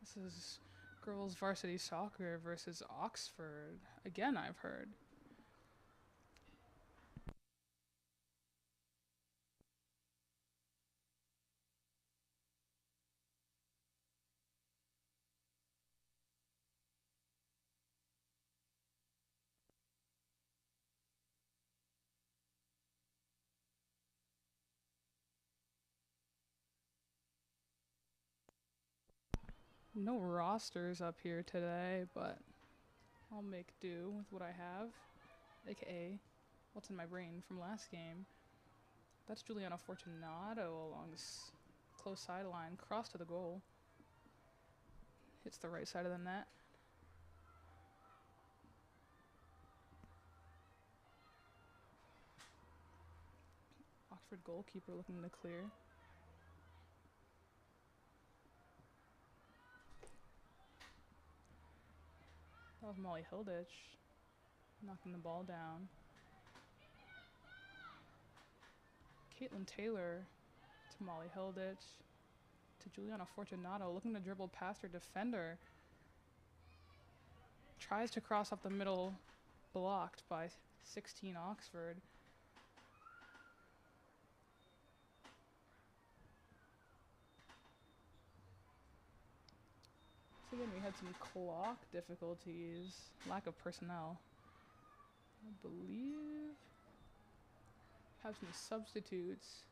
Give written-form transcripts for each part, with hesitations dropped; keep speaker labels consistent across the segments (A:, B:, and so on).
A: This is girls varsity soccer versus Oxford. Again, I've heard. No rosters up here today, but I'll make do with what I have, aka what's in my brain from last game. That's Juliana Fortunato along this close sideline, cross to the goal. Hits the right side of the net. Oxford goalkeeper looking to clear. That was Molly Hilditch knocking the ball down. Caitlin Taylor to Molly Hilditch to Juliana Fortunato looking to dribble past her defender. Tries to cross up the middle, blocked by 16 Oxford. So again, we had some clock difficulties, lack of personnel. I believe have some substitutes.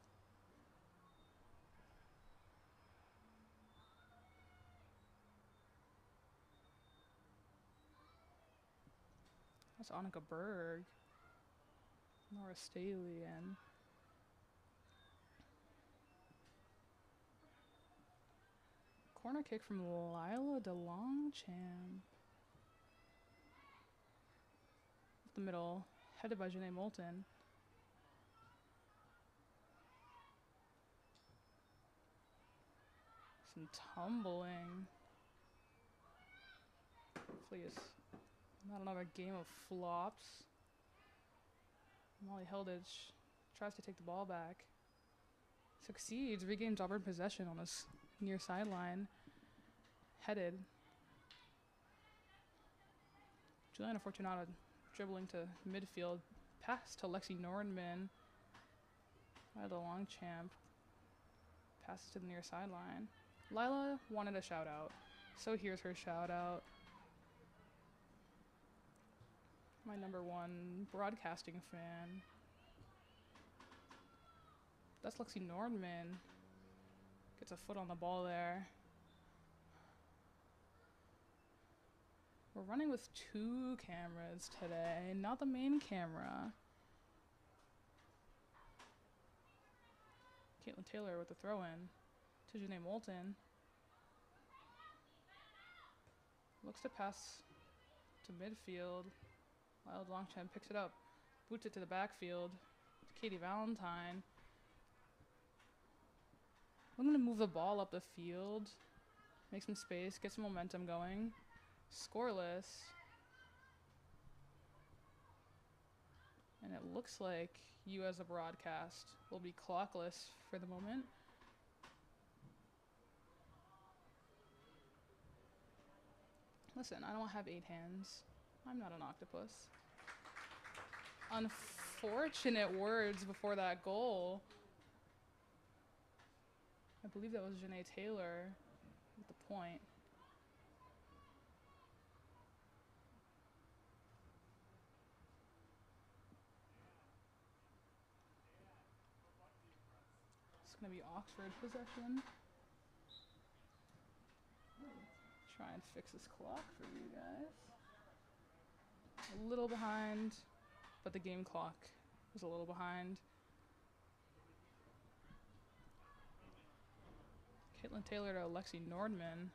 A: That's Annika Berg, Nora Staley, and corner kick from Lila DeLongchamp. The middle, headed by Janae Moulton. Some tumbling. Hopefully it's not another game of flops. Molly Hilditch tries to take the ball back. Succeeds, regains Auburn possession on this near sideline. Headed. Juliana Fortunato dribbling to midfield. Pass to Lexi Nordman. Lila Longchamp. Passes to the near sideline. Lila wanted a shout out, so here's her shout out. My #1 broadcasting fan. That's Lexi Nordman. Gets a foot on the ball there. We're running with 2 cameras today, not the main camera. Caitlin Taylor with the throw-in to Janae Moulton. Looks to pass to midfield. Lila Longchamp picks it up, boots it to the backfield to Katie Valentine. I'm going to move the ball up the field, make some space, get some momentum going. Scoreless. And it looks like you as a broadcast will be clockless for the moment. Listen, I don't have 8 hands. I'm not an octopus. Unfortunate words before that goal. I believe that was Janae Taylor with the point. It's going to be Oxford possession. Try and fix this clock for you guys. A little behind, but the game clock was a little behind. Caitlin Taylor to Lexi Nordman.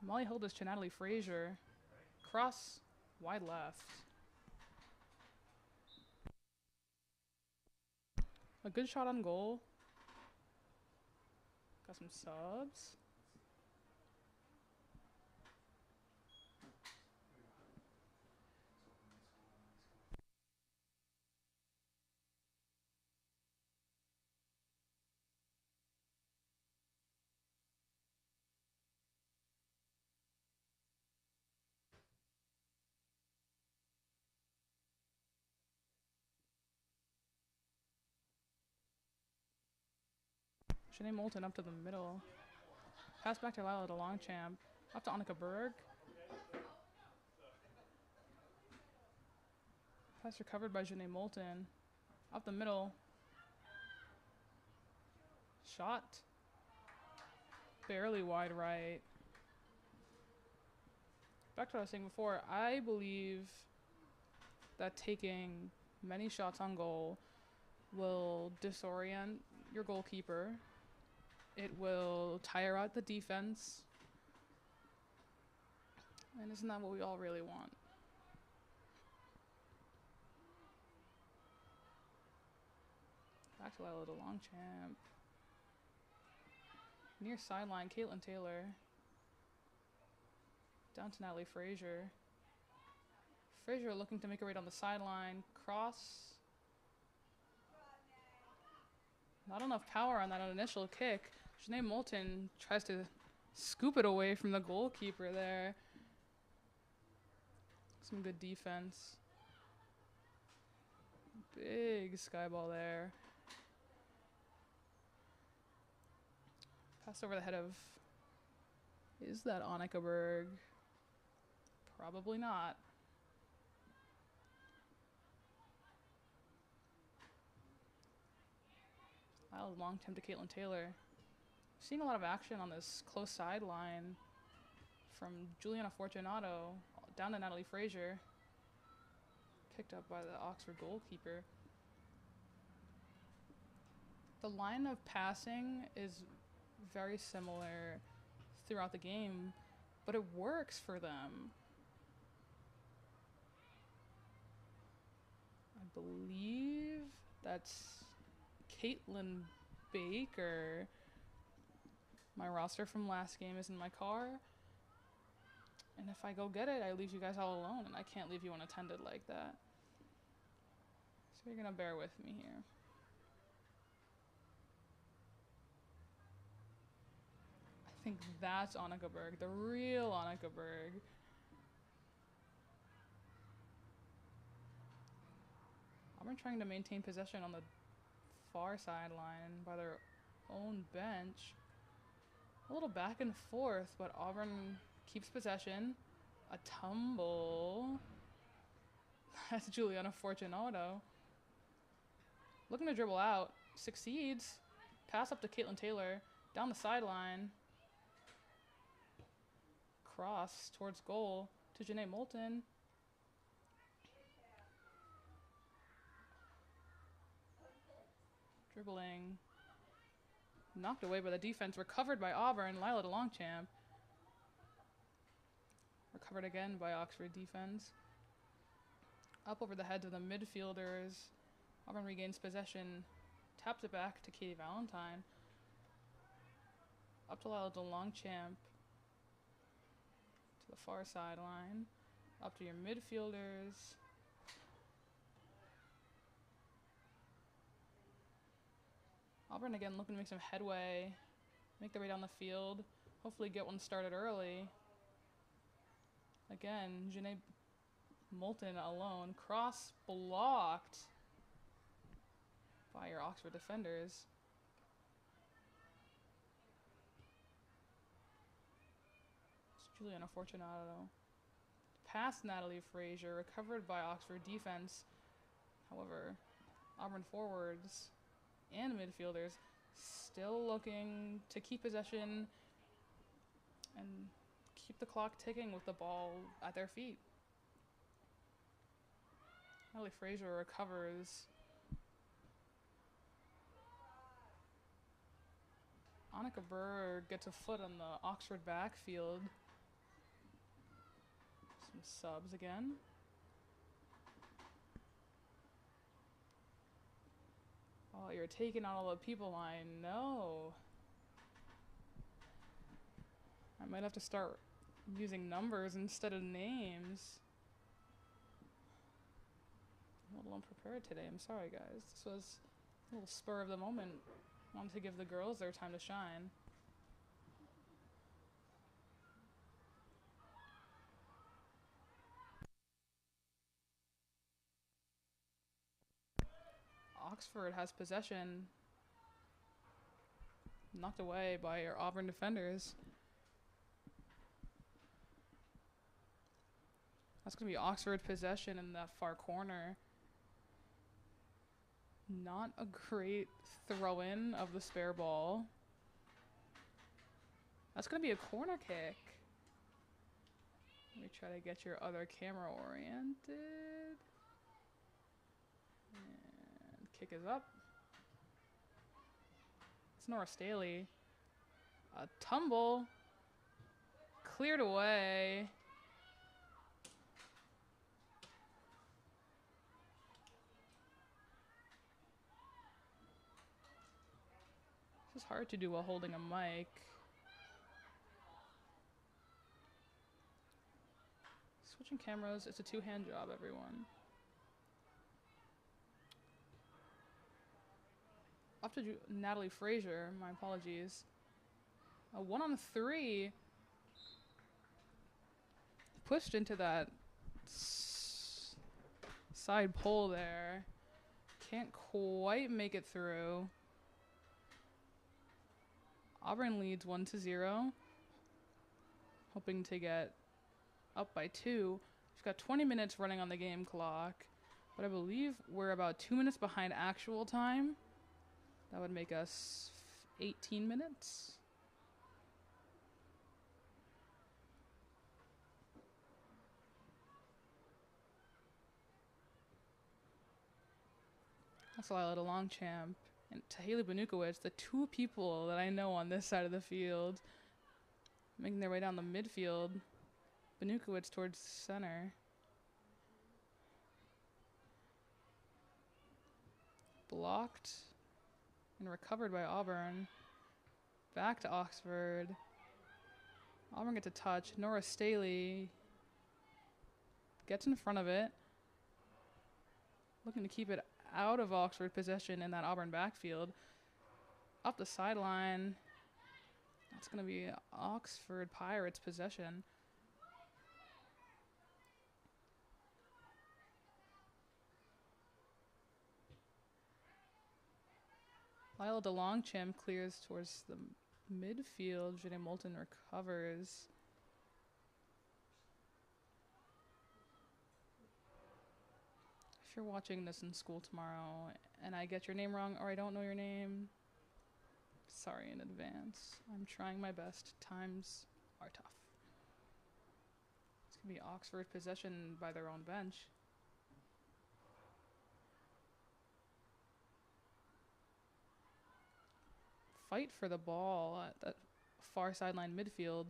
A: Molly Hilditch to Natalie Frazier. Cross, wide left. A good shot on goal. Got some subs. Janae Moulton up to the middle. Pass back to Lila to Longchamp. Up to Annika Berg. Pass recovered by Janae Moulton. Up the middle. Shot. Barely wide right. Back to what I was saying before, I believe that taking many shots on goal will disorient your goalkeeper. It will tire out the defense. And isn't that what we all really want? Back to Lila to Longchamp. Near sideline, Caitlin Taylor. Down to Natalie Frazier. Frazier looking to make a read on the sideline. Cross. Not enough power on that initial kick. Janae Moulton tries to scoop it away from the goalkeeper there. Some good defense. Big sky ball there. Pass over the head of... Is that Annika Berg? Probably not. Long time to Caitlin Taylor. Seeing a lot of action on this close sideline from Juliana Fortunato down to Natalie Frazier. Picked up by the Oxford goalkeeper. The line of passing is very similar throughout the game, but it works for them. I believe that's Caitlin Baker. My roster from last game is in my car. And if I go get it, I leave you guys all alone, and I can't leave you unattended like that. So you're gonna bear with me here. I think that's Annika Berg, the real Annika Berg. Auburn trying to maintain possession on the far sideline by their own bench. A little back and forth, but Auburn keeps possession. A tumble. That's Juliana Fortunato. Looking to dribble out. Succeeds. Pass up to Caitlin Taylor. Down the sideline. Cross towards goal to Janae Moulton. Dribbling. Knocked away by the defense. Recovered by Auburn. Lila to Longchamp. Recovered again by Oxford defense. Up over the heads of the midfielders. Auburn regains possession. Taps it back to Katie Valentine. Up to Lila to Longchamp. To the far sideline. Up to your midfielders. Auburn again looking to make some headway. Make their way down the field. Hopefully get one started early. Again, Janae Moulton alone. Cross blocked by your Oxford defenders. It's Juliana Fortunato. Past Natalie Frazier. Recovered by Oxford defense. However, Auburn forwards and midfielders still looking to keep possession and keep the clock ticking with the ball at their feet. Natalie Frazier recovers. Annika Berg gets a foot on the Oxford backfield. Some subs again. Oh, you're taking out all the people I know. I might have to start using numbers instead of names. I'm a little unprepared today. I'm sorry, guys. This was a little spur of the moment. Wanted to give the girls their time to shine. Oxford has possession. Knocked away by your Auburn defenders. That's going to be Oxford possession in that far corner. Not a great throw-in of the spare ball. That's going to be a corner kick. Let me try to get your other camera oriented. And kick is up. It's Nora Staley. A tumble. Cleared away. This is hard to do while holding a mic. Switching cameras, it's a two-hand job, everyone. Off to Natalie Frazier, my apologies. A 1-on-3. Pushed into that side pole there. Can't quite make it through. Auburn leads 1-0. Hoping to get up by 2. We've got 20 minutes running on the game clock. But I believe we're about 2 minutes behind actual time. That would make us 18 minutes. That's Lila Longchamp and Tahili Banukowicz, the two people that I know on this side of the field, making their way down the midfield. Banukowicz towards center. Blocked and recovered by Auburn. Back to Oxford. Auburn gets a touch. Nora Staley gets in front of it. Looking to keep it out of Oxford possession in that Auburn backfield. Up the sideline. That's going to be Oxford Pirates possession. Lila DeLongchamp clears towards the midfield. Janae Moulton recovers. If you're watching this in school tomorrow and I get your name wrong or I don't know your name, sorry in advance. I'm trying my best. Times are tough. It's going to be Oxford possession by their own bench. Fight for the ball at that far sideline midfield.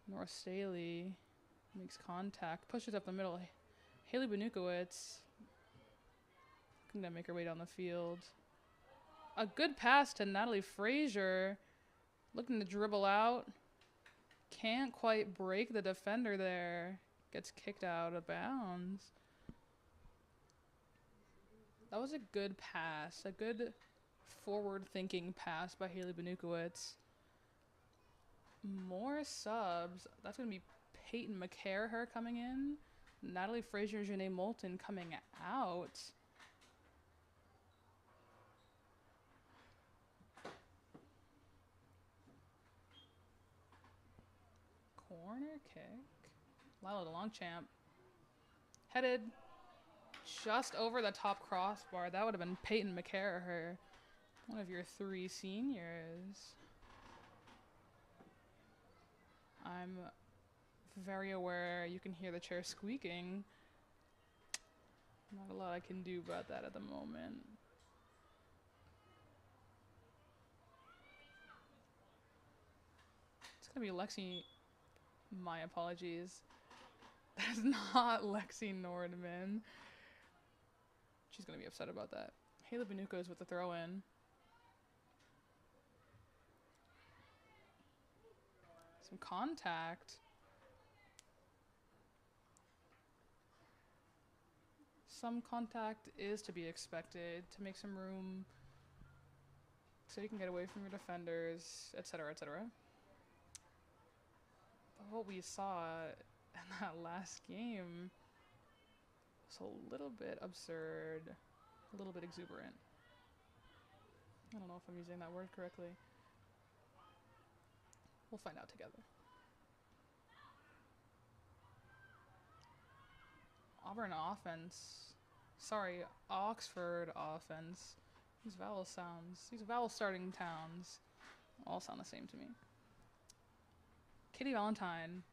A: Nora Staley makes contact, pushes up the middle. Haley Banukowicz going to make her way down the field. A good pass to Natalie Frazier. Looking to dribble out. Can't quite break the defender there. Gets kicked out of bounds. That was a good pass. A good forward-thinking pass by Haley Banukowicz. More subs. That's going to be Peyton McCarher coming in. Natalie Frazier and Janae Moulton coming out. Corner kick. Lila DeLongchamp. Headed just over the top crossbar. That would have been Peyton McCarher, one of your three seniors. I'm very aware you can hear the chair squeaking. Not a lot I can do about that at the moment. It's going to be Lexi. My apologies. That is not Lexi Nordman. She's going to be upset about that. Haley Banukowicz with the throw-in. Some contact. Some contact is to be expected to make some room so you can get away from your defenders, etc., etc. But what we saw in that last game was a little bit absurd, a little bit exuberant. I don't know if I'm using that word correctly. We'll find out together. Auburn offense. Sorry, Oxford offense. These vowel sounds, these vowel starting towns all sound the same to me. Katie Valentine,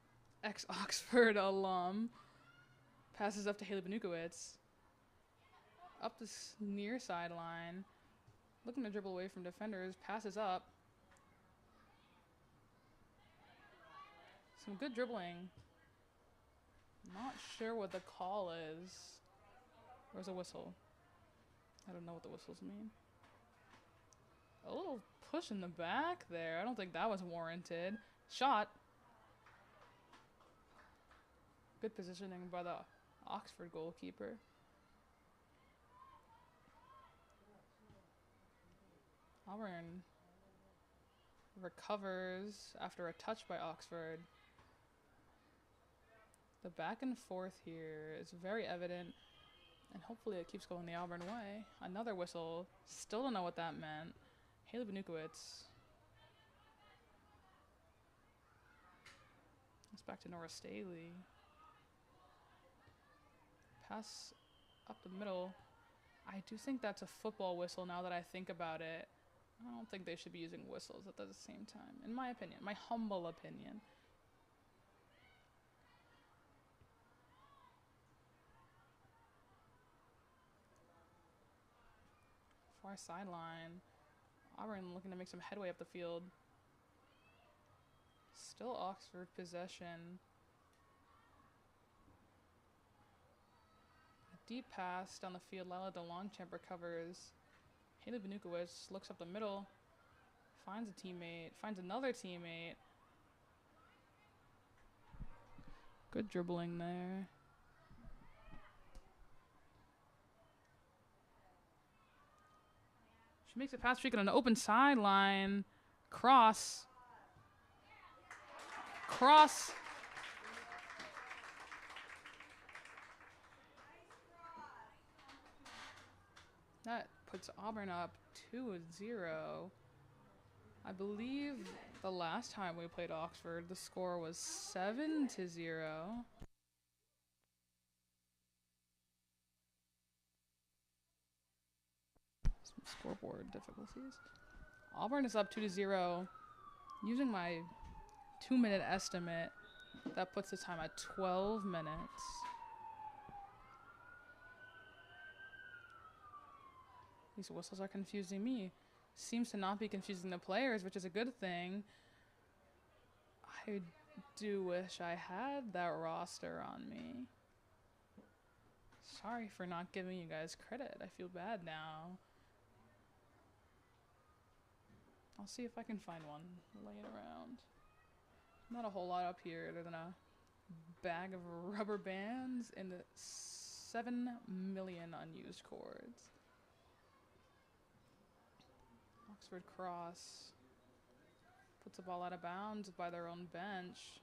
A: ex-Oxford alum, passes up to Haley Benukowitz. Up this near sideline. Looking to dribble away from defenders. Passes up. Some good dribbling. Not sure what the call is. Where's a whistle? I don't know what the whistles mean. A little push in the back there. I don't think that was warranted. Shot. Good positioning by the Oxford goalkeeper. Auburn recovers after a touch by Oxford. The back and forth here is very evident, and hopefully it keeps going the Auburn way. Another whistle. Still don't know what that meant. Haley Benukowitz. It's back to Nora Staley. Pass up the middle. I do think that's a football whistle now that I think about it. I don't think they should be using whistles at the same time, in my opinion, my humble opinion. Far sideline. Auburn looking to make some headway up the field. Still Oxford possession. A deep pass down the field. Lila DeLongchamp recovers. Haley Benukowitz looks up the middle. Finds a teammate. Finds another teammate. Good dribbling there. She makes a pass streak on an open sideline. Cross. Cross. That puts Auburn up 2-0. I believe the last time we played Oxford, the score was 7-0. Some scoreboard difficulties. Auburn is up 2-0. Using my 2-minute estimate, that puts the time at 12 minutes. These whistles are confusing me. Seems to not be confusing the players, which is a good thing. I do wish I had that roster on me. Sorry for not giving you guys credit. I feel bad now. I'll see if I can find one laying around. Not a whole lot up here other than a bag of rubber bands and the 7 million unused cords. Oxford cross. Puts the ball out of bounds by their own bench.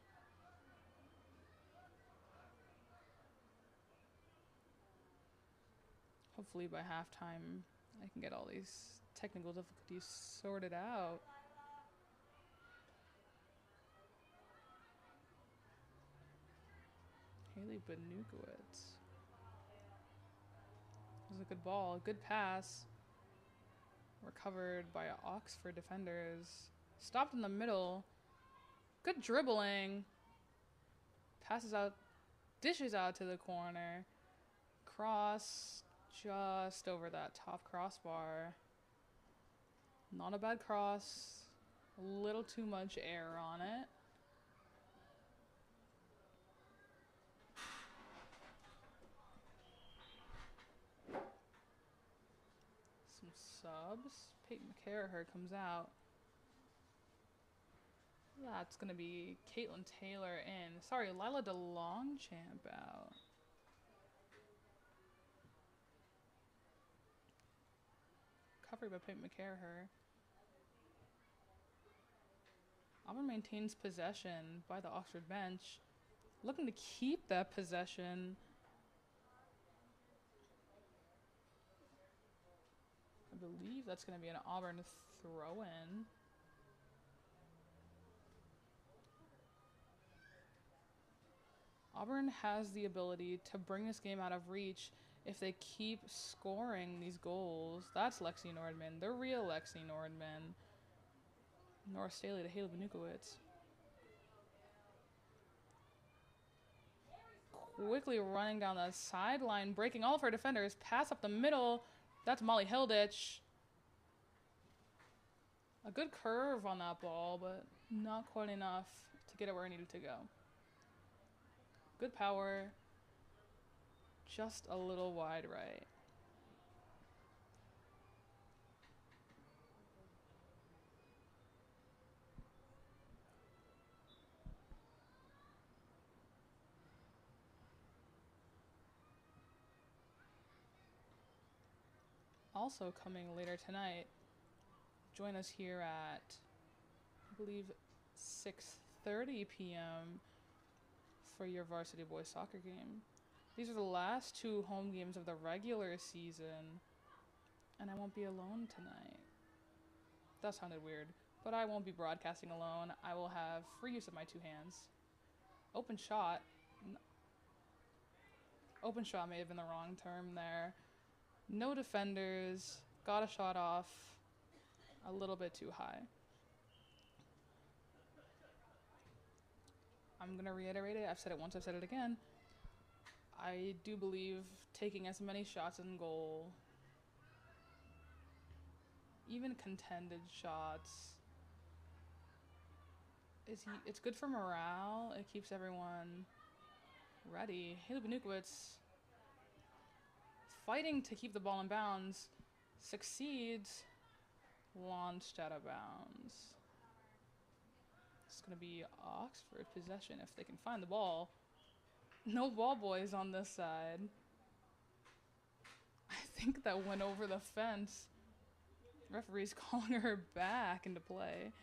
A: Hopefully by halftime I can get all these technical difficulties sorted out. Haley Benukowitz. This is a good ball, a good pass. Recovered by Oxford defenders. Stopped in the middle. Good dribbling. Passes out, dishes out to the corner. Cross just over that top crossbar. Not a bad cross. A little too much air on it. Some subs. Peyton McCarraher comes out. That's going to be Caitlin Taylor in. Sorry, Lila DeLongchamp out. Covered by Peyton McCarraher. Auburn maintains possession by the Oxford bench. Looking to keep that possession. believe that's going to be an Auburn throw-in. Auburn has the ability to bring this game out of reach if they keep scoring these goals. That's Lexi Nordman, the real Lexi Nordman. Nora Staley to Haley Benukowicz. Quickly running down the sideline, breaking all of her defenders. Pass up the middle. That's Molly Hilditch. A good curve on that ball, but not quite enough to get it where it needed to go. Good power. Just a little wide right. Also coming later tonight, join us here at, I believe, 6:30 p.m. for your Varsity Boys soccer game. These are the last 2 home games of the regular season, and I won't be alone tonight. That sounded weird, but I won't be broadcasting alone. I will have free use of my 2 hands. Open shot. Open shot may have been the wrong term there. No defenders. Got a shot off a little bit too high. I'm going to reiterate it. I've said it once, I've said it again. I do believe taking as many shots in goal, even contended shots, it's good for morale. It keeps everyone ready. Haley Benukowicz, fighting to keep the ball in bounds, succeeds, launched out of bounds. It's going to be Oxford possession if they can find the ball. No ball boys on this side. I think that went over the fence. Referee's calling her back into play.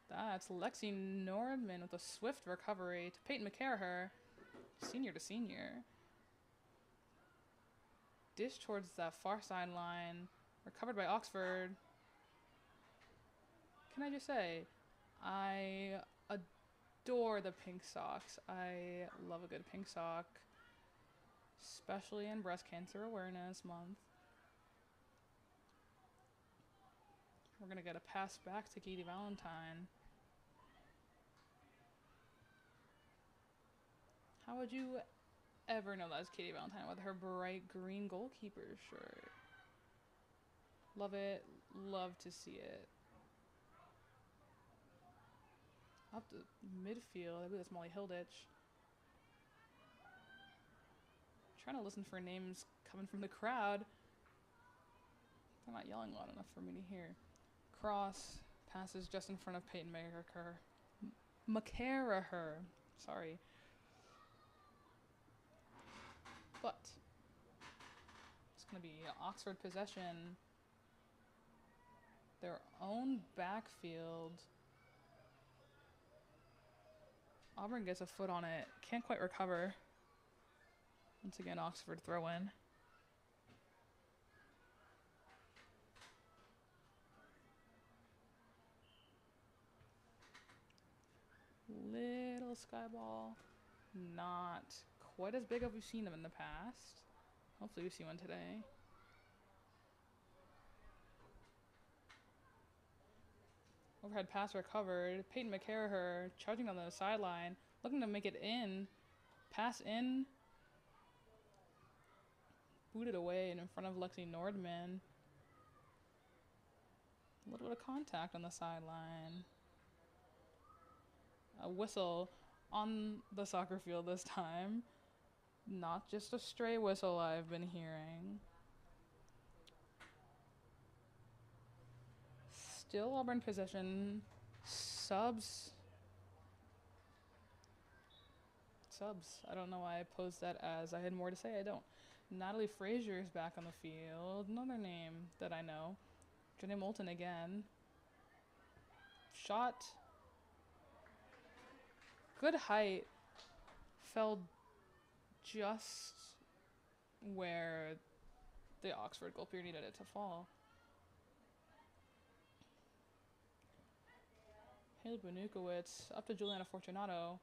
A: That's Lexi Nordman with a swift recovery to Peyton McCarraher, senior to senior. Dish towards that far sideline, recovered by Oxford. Can I just say, I adore the pink socks. I love a good pink sock, especially in Breast Cancer Awareness Month. We're going to get a pass back to Katie Valentine. How would you ever know that's Katie Valentine with her bright green goalkeeper shirt? Love it. Love to see it. Up to midfield. I believe that's Molly Hilditch. Trying to listen for names coming from the crowd. They're not yelling loud enough for me to hear. Cross passes just in front of Peyton McCarraher. Sorry. But it's going to be Oxford possession. Their own backfield. Auburn gets a foot on it. Can't quite recover. Once again, Oxford throw in. Little sky ball. Not quite as big as we've seen them in the past. Hopefully we see one today. Overhead pass recovered. Peyton McCarraher charging on the sideline, looking to make it in. Pass in. Booted away and in front of Lexi Nordman. A little bit of contact on the sideline. A whistle on the soccer field this time. Not just a stray whistle I've been hearing. Still Auburn possession. Subs. I don't know why I posed that as I had more to say. I don't. Natalie Frazier is back on the field. Another name that I know. Jenny Moulton again. Shot. Good height. Fell just where the Oxford goalkeeper needed it to fall. Haley Benukowicz up to Juliana Fortunato.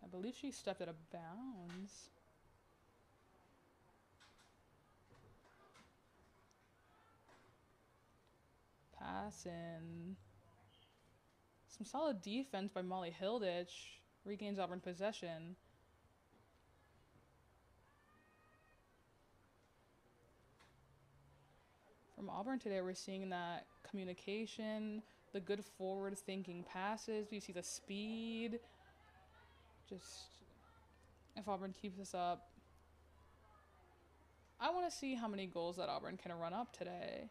A: I believe she stepped out of bounds. Pass in. Some solid defense by Molly Hilditch. Regains Auburn possession. From Auburn today, we're seeing that communication, the good forward-thinking passes. We see the speed. Just, if Auburn keeps this up, I want to see how many goals that Auburn can run up today.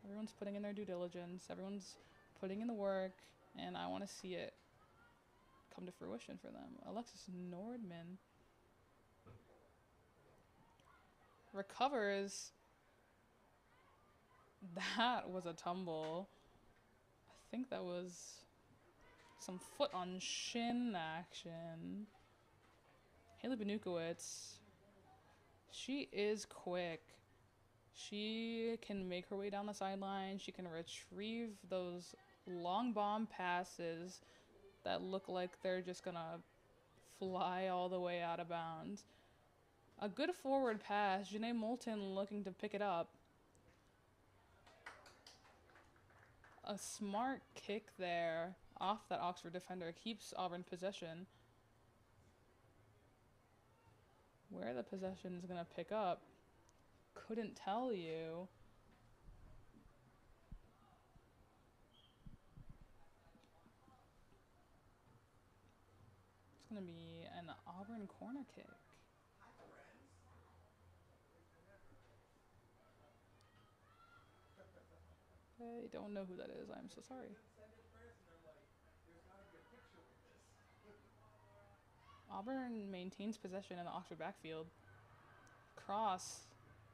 A: Everyone's putting in their due diligence. Everyone's putting in the work, and I want to see it come to fruition for them. Alexis Nordman recovers. That was a tumble. I think that was some foot on shin action. Haley Benukowicz. She is quick. She can make her way down the sideline. She can retrieve those long bomb passes that look like they're just going to fly all the way out of bounds. A good forward pass. Janae Moulton looking to pick it up. A smart kick there off that Oxford defender keeps Auburn possession. Where the possession is going to pick up, couldn't tell you. It's going to be an Auburn corner kick. I don't know who that is. I'm so sorry. Auburn maintains possession in the Oxford backfield. Cross.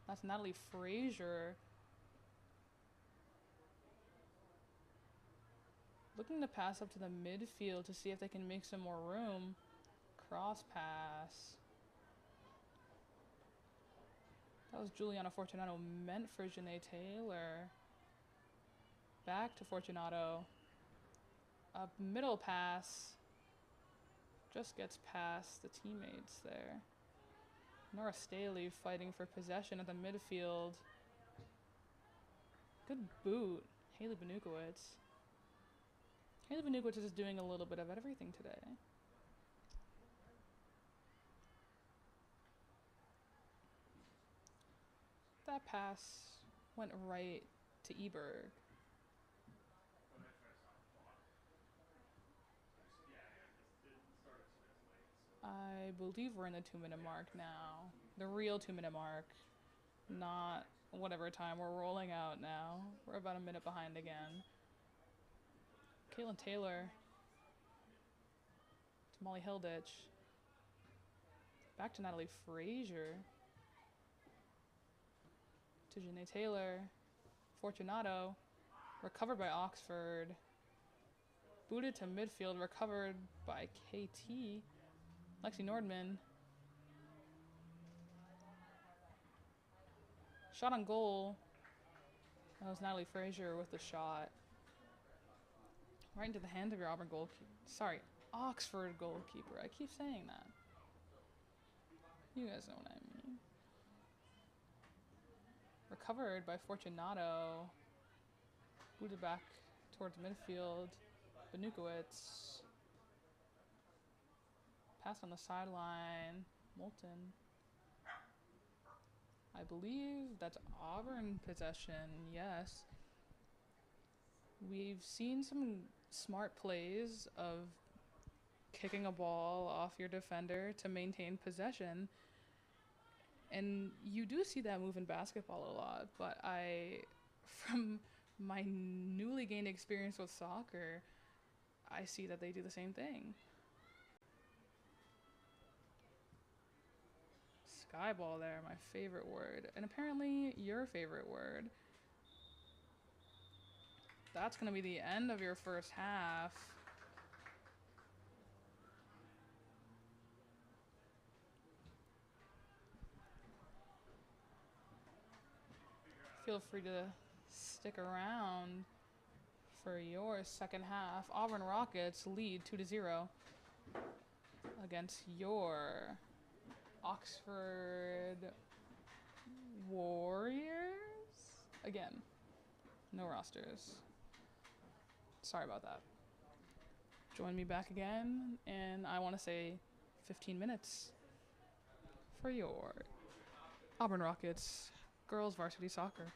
A: That's Natalie Frazier. Looking to pass up to the midfield to see if they can make some more room. Cross pass. That was Juliana Fortunato, meant for Janae Taylor. Back to Fortunato. A middle pass. Just gets past the teammates there. Nora Staley fighting for possession at the midfield. Good boot. Haley Benukowicz. Haley Benukowicz is doing a little bit of everything today. That pass went right to Eberg. I believe we're in the 2-minute mark now. The real 2-minute mark. Not whatever time we're rolling out now. We're about a minute behind again. Caitlin Taylor. To Molly Hilditch. Back to Natalie Frazier. To Janae Taylor. Fortunato. Recovered by Oxford. Booted to midfield. Recovered by KT. Lexi Nordman. Shot on goal. That was Natalie Frazier with the shot. Right into the hands of your Auburn goalkeeper. Sorry, Oxford goalkeeper. I keep saying that. You guys know what I mean. Recovered by Fortunato. Booted back towards midfield. Benukowicz. Pass on the sideline. Moulton. I believe that's Auburn possession, yes. We've seen some smart plays of kicking a ball off your defender to maintain possession. And you do see that move in basketball a lot, but from my newly gained experience with soccer, I see that they do the same thing. Skyball there, my favorite word. And apparently your favorite word. That's going to be the end of your first half. feel free to stick around for your second half. Auburn Rockets lead 2-0 against your Oxford Warriors. Again, no rosters. Sorry about that. Join me back again, and I want to say 15 minutes for your Auburn Rockets girls varsity soccer.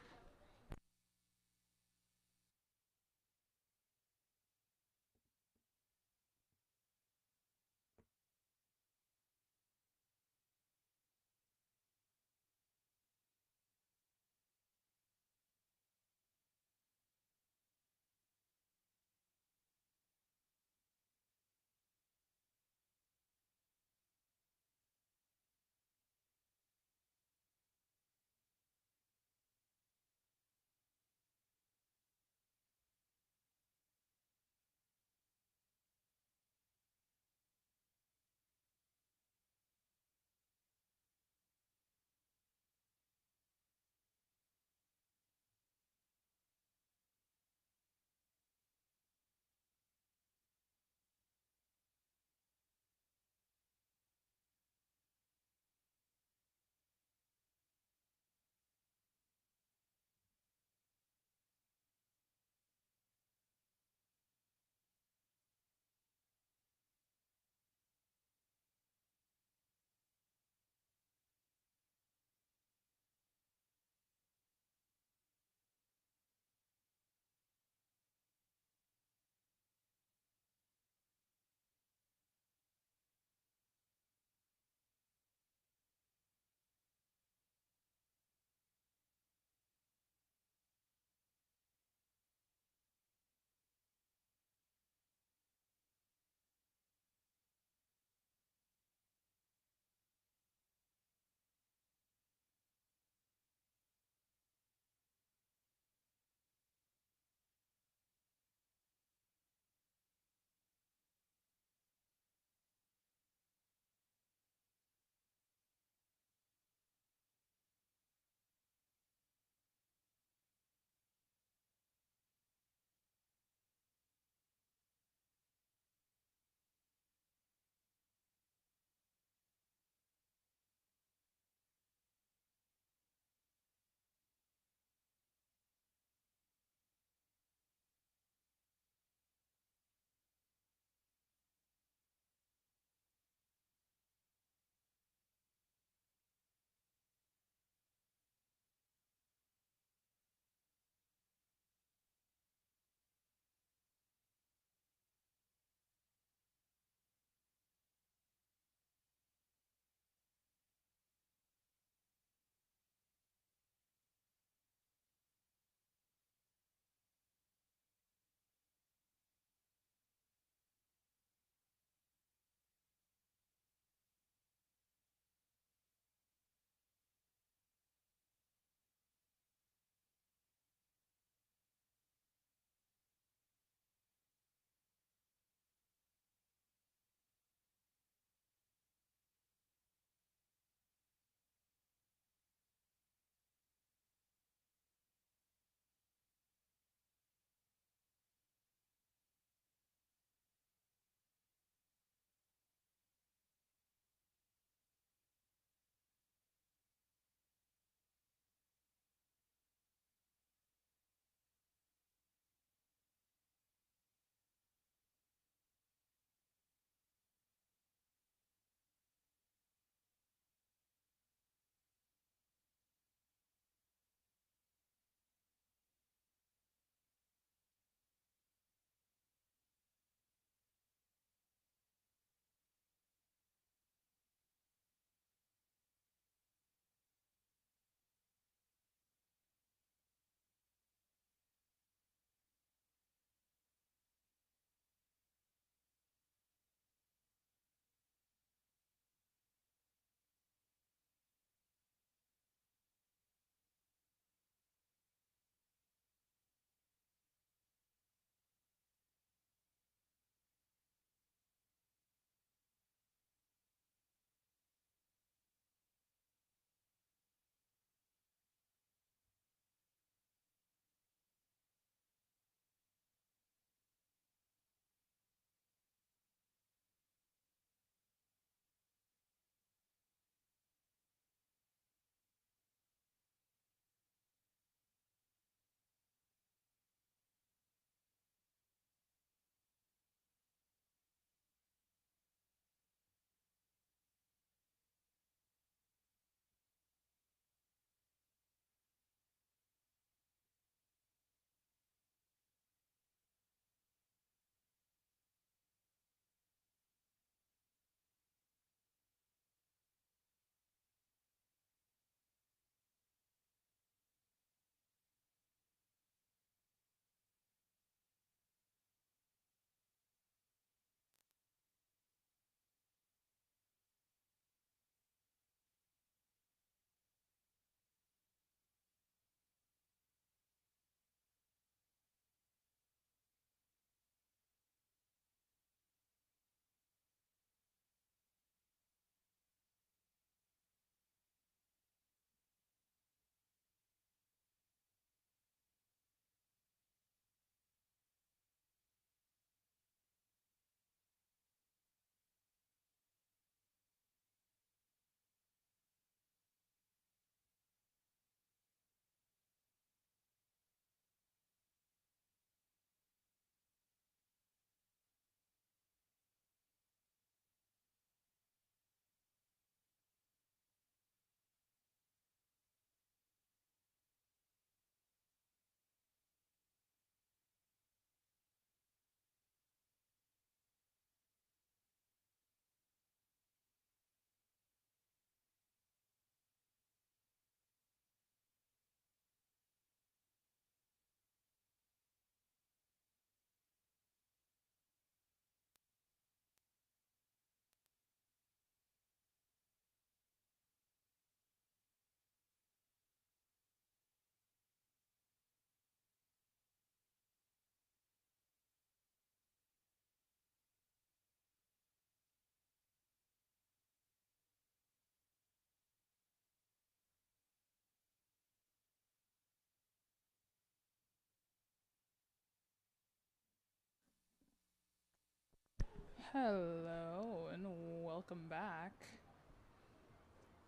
A: Hello and welcome back.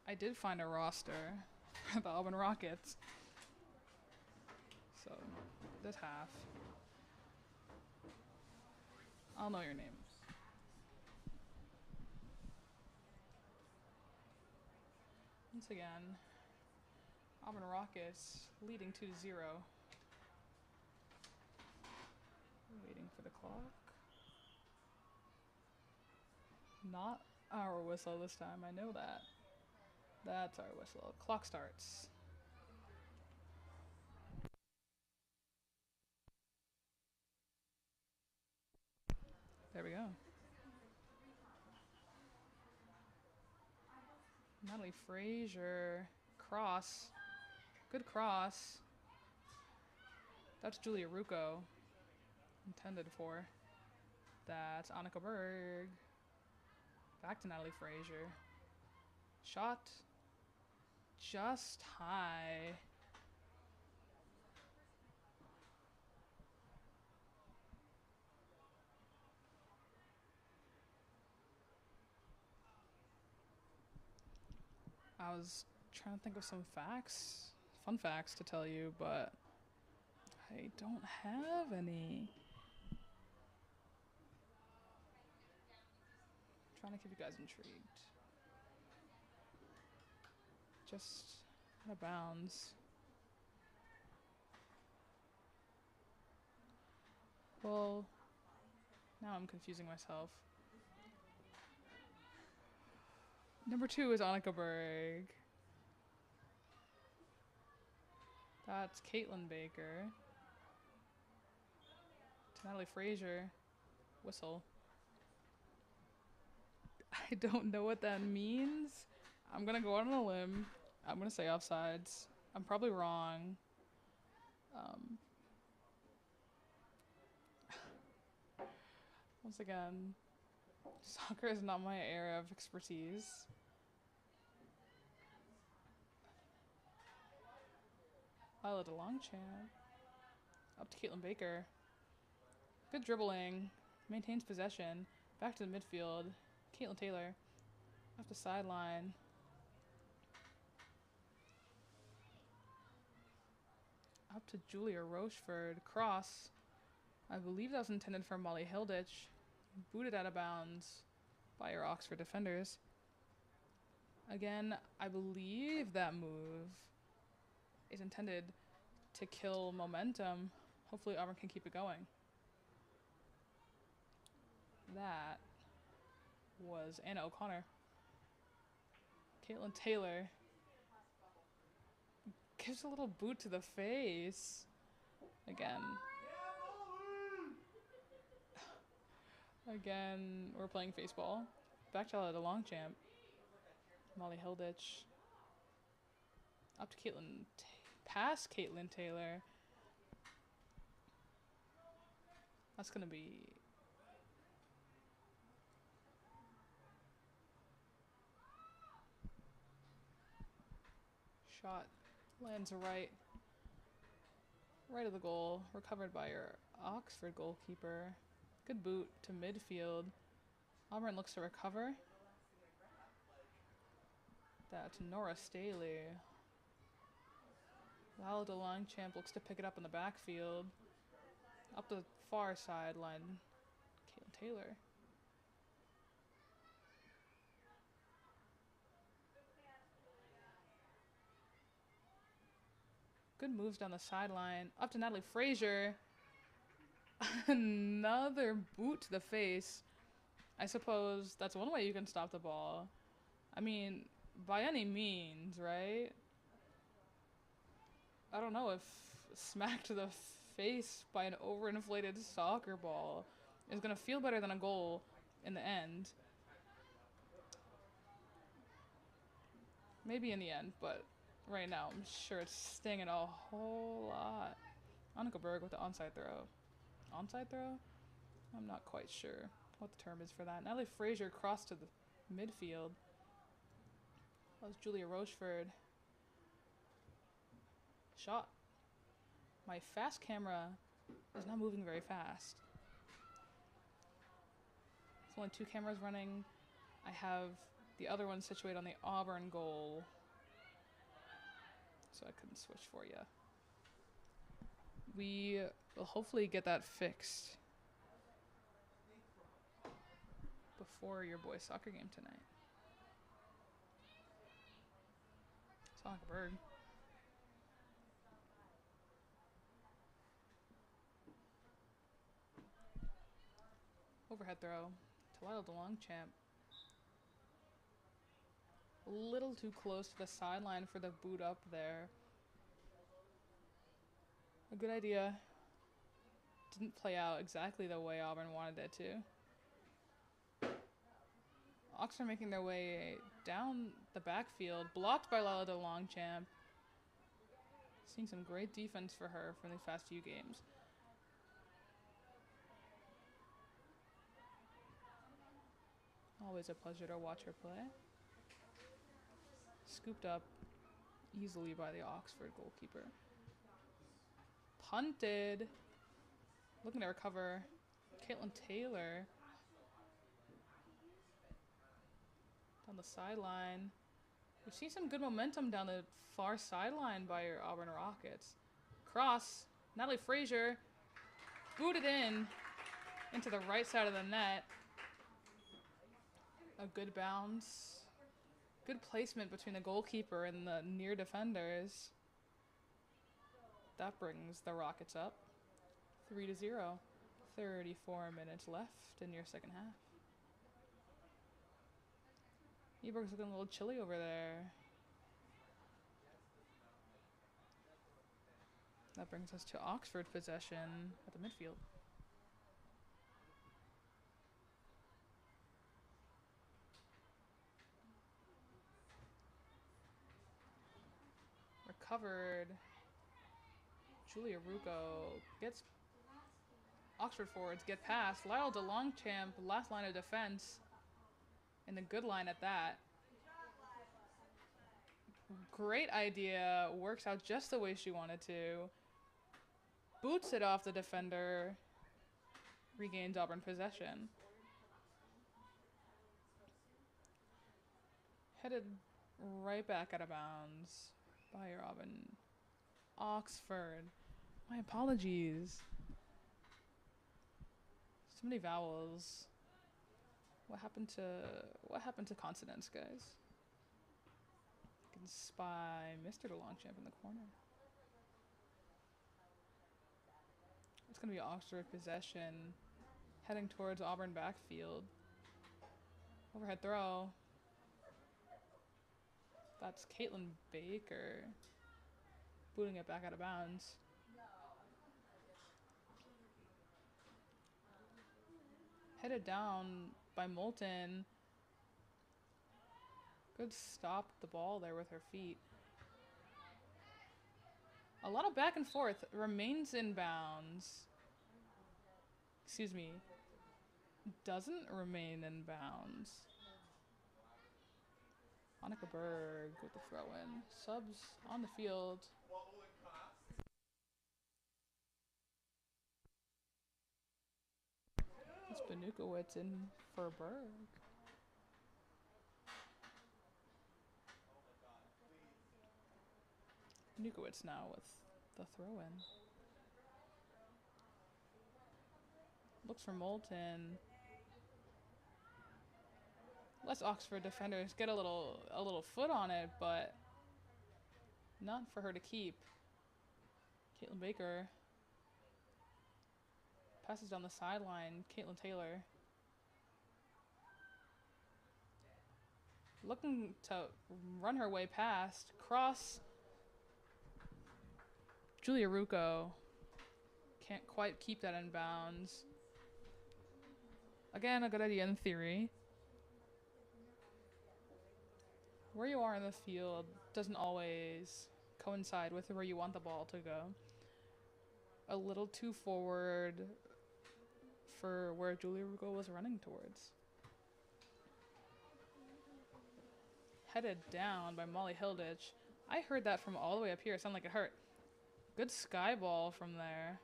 A: I did find a roster for the Auburn Rockets. So, this half. I'll know your names. Once again, Auburn Rockets leading 2-0. Waiting for the clock. Not our whistle this time, I know that. That's our whistle. Clock starts. There we go. Natalie Frazier. Cross. Good cross. That's Julia Rucco. Intended for. That's Annika Berg. Back to Natalie Frazier. Shot. Just high. I was trying to think of some fun facts to tell you, but I don't have any. Trying to keep you guys intrigued. Just out of bounds. Well, now I'm confusing myself. Number 2 is Annika Berg. That's Caitlin Baker. To Natalie Frazier. Whistle. I don't know what that means. I'm gonna go out on a limb. I'm gonna say offsides. I'm probably wrong. Once again, soccer is not my area of expertise. Violet Longchamp. Up to Caitlin Baker. Good dribbling. Maintains possession. Back to the midfield. Caitlin Taylor. Off the sideline. Up to Julia Rocheford. Cross. I believe that was intended for Molly Hilditch. Booted out of bounds by your Oxford defenders. Again, I believe that move is intended to kill momentum. Hopefully Auburn can keep it going. That was Anna O'Connor. Caitlin Taylor gives a little boot to the face. Again, we're playing faceball. Back to the Longchamp. Molly Hilditch. Up to Caitlin. Past Caitlin Taylor. That's going to be... Shot. Lands right. Right of the goal. Recovered by your Oxford goalkeeper. Good boot to midfield. Auburn looks to recover. That's Nora Staley. Val DeLongchamp looks to pick it up in the backfield. Up the far sideline. Caitlin Taylor. Good moves down the sideline. Up to Natalie Frazier. Another boot to the face. I suppose that's one way you can stop the ball. I mean, by any means, right? I don't know if smack to the face by an overinflated soccer ball is going to feel better than a goal in the end. Maybe in the end, but right now I'm sure it's stinging a whole lot. Annika Berg with the onside throw. Onside throw? I'm not quite sure what the term is for that. Natalie Frazier crossed to the midfield. That was Julia Rocheford. Shot. My fast camera is not moving very fast. There's only 2 cameras running. I have the other one situated on the Auburn goal, so I couldn't switch for you. We will hopefully get that fixed before your boys' soccer game tonight. Sound like a bird. Overhead throw to Lyle DeLongchamp. A little too close to the sideline for the boot up there. A good idea. Didn't play out exactly the way Auburn wanted it to. Oxford making their way down the backfield, blocked by Lala DeLongchamp. Seeing some great defense for her from the past few games. Always a pleasure to watch her play. Scooped up easily by the Oxford goalkeeper. Punted. Looking to recover. Caitlin Taylor. Down the sideline. We've seen some good momentum down the far sideline by your Auburn Rockets. Cross. Natalie Frazier. Booted into the right side of the net. A good bounce. Good placement between the goalkeeper and the near defenders. That brings the Rockets up 3-0. 34 minutes left in your second half. Eberg's looking a little chilly over there. That brings us to Oxford possession at the midfield. Recovered. Julia Rucco gets Oxford forwards get past. Lyle DeLongchamp, last line of defense. And the good line at that. Great idea. Works out just the way she wanted to. Boots it off the defender. Regains Auburn possession. Headed right back out of bounds by your Auburn. Oxford. My apologies. So many vowels. What happened to consonants, guys? I can spy Mr. DeLongchamp in the corner. It's going to be Oxford possession. Heading towards Auburn backfield. Overhead throw. That's Caitlin Baker. Booting it back out of bounds. Headed down by Moulton. Good stop the ball there with her feet. A lot of back and forth. Remains in bounds. Excuse me. Doesn't remain in bounds. Monica Berg with the throw in. Subs on the field. It's Benukowitz in for Berg. Benukowitz now with the throw in. Looks for Moulton. Lets Oxford defenders get a little foot on it, but not for her to keep. Caitlin Baker passes down the sideline. Caitlin Taylor looking to run her way past. Cross. Julia Rucco can't quite keep that in bounds. Again, a good idea in theory. Where you are in the field doesn't always coincide with where you want the ball to go. A little too forward for where Julia Rucco was running towards. Headed down by Molly Hilditch. I heard that from all the way up here. It sounded like it hurt. Good sky ball from there.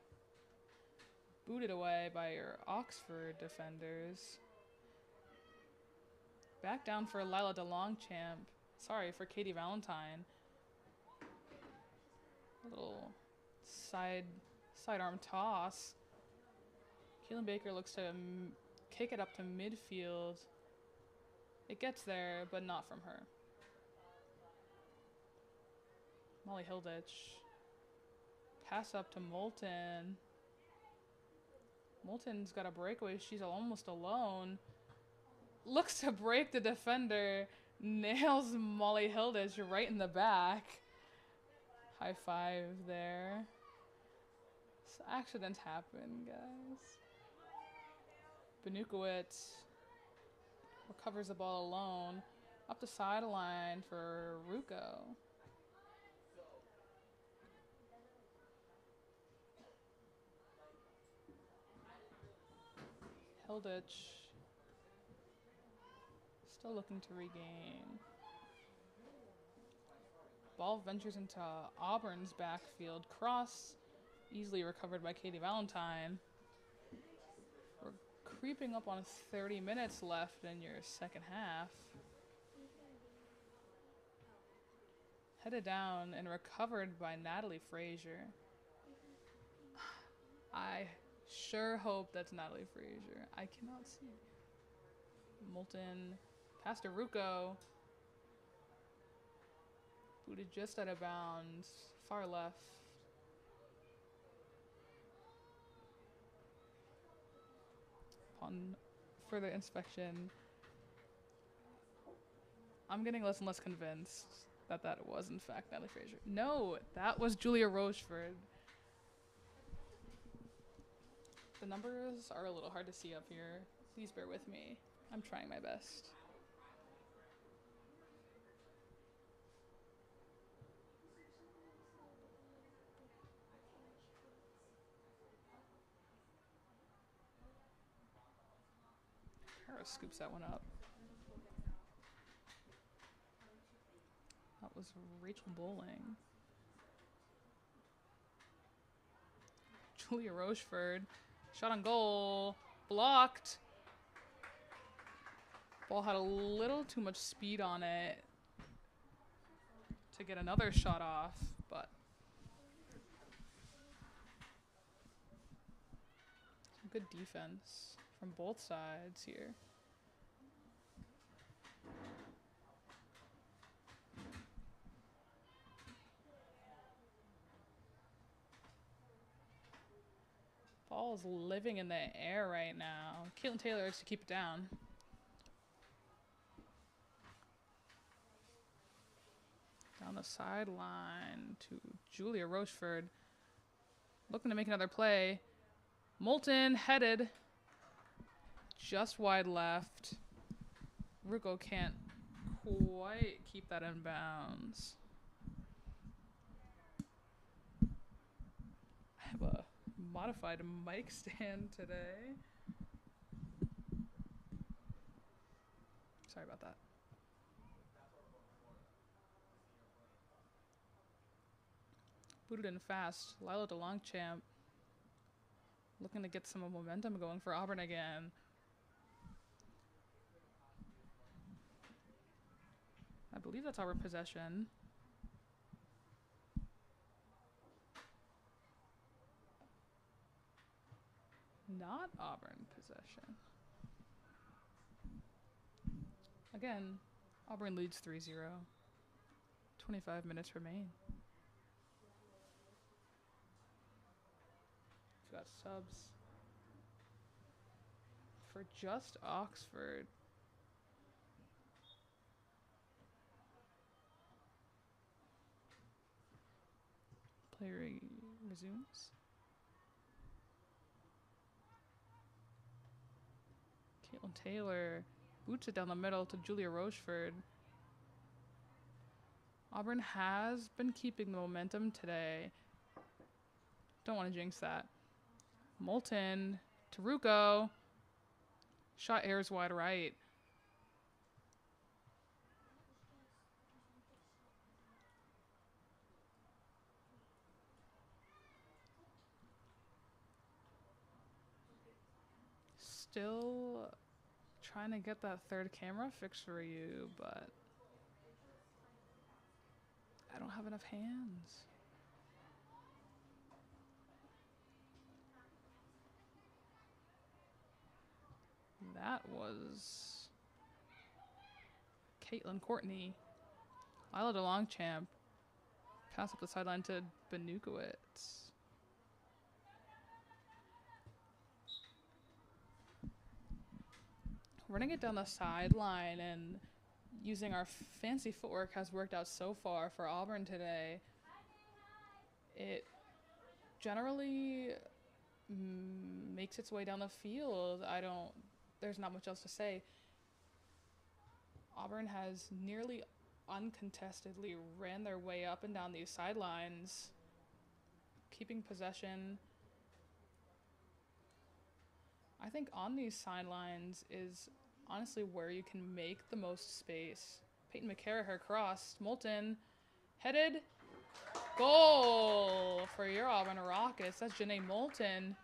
A: Booted away by your Oxford defenders. Back down for Lila DeLongchamp. Sorry, for Katie Valentine. A little sidearm toss. Keelan Baker looks to kick it up to midfield. It gets there, but not from her. Molly Hilditch. Pass up to Moulton. Moulton's got a breakaway. She's almost alone. Looks to break the defender. Nails Molly Hilditch right in the back. High five there. So accidents happen, guys. Benukowitz recovers the ball alone. Up the sideline for Ruko. Hilditch still looking to regain. Ball ventures into Auburn's backfield. Cross easily recovered by Katie Valentine. We're creeping up on 30 minutes left in your second half. Headed down and recovered by Natalie Frazier. I sure hope that's Natalie Frazier. I cannot see. Moulton past to Ruko. Booted just out of bounds. Far left. Upon further inspection, I'm getting less and less convinced that that was in fact Natalie Frazier. No, that was Julia Rocheford. The numbers are a little hard to see up here. Please bear with me. I'm trying my best. Kara scoops that one up. That was Rachel Bowling. Julia Rocheford. Shot on goal. Blocked. Ball had a little too much speed on it to get another shot off, but some good defense from both sides here. Ball is living in the air right now. Caitlin Taylor has to keep it down. Down the sideline to Julia Rocheford. Looking to make another play. Moulton headed. Just wide left. Ruko can't quite keep that in bounds. I have a modified mic stand today. Sorry about that. Booted in fast. Lila DeLongchamp looking to get some momentum going for Auburn again. I believe that's our possession. Not Auburn possession. Again, Auburn leads 3-0. 25 minutes remain. We've got subs for just Oxford. Play resumes. Caitlin Taylor boots it down the middle to Julia Rocheford. Auburn has been keeping the momentum today. Don't want to jinx that. Moulton to Ruko. Shot airs wide right. Still Trying to get that third camera fixed for you, but I don't have enough hands. That was Caitlin Courtney. Lila DeLongchamp. Pass up the sideline to Benukowitz. Running it down the sideline and using our fancy footwork has worked out so far for Auburn today. It generally makes its way down the field. There's not much else to say. Auburn has nearly uncontestedly ran their way up and down these sidelines, keeping possession. I think on these sidelines is honestly where you can make the most space. Peyton McCarraher crossed. Moulton headed. Goal for your Auburn Rockets. That's Janae Moulton.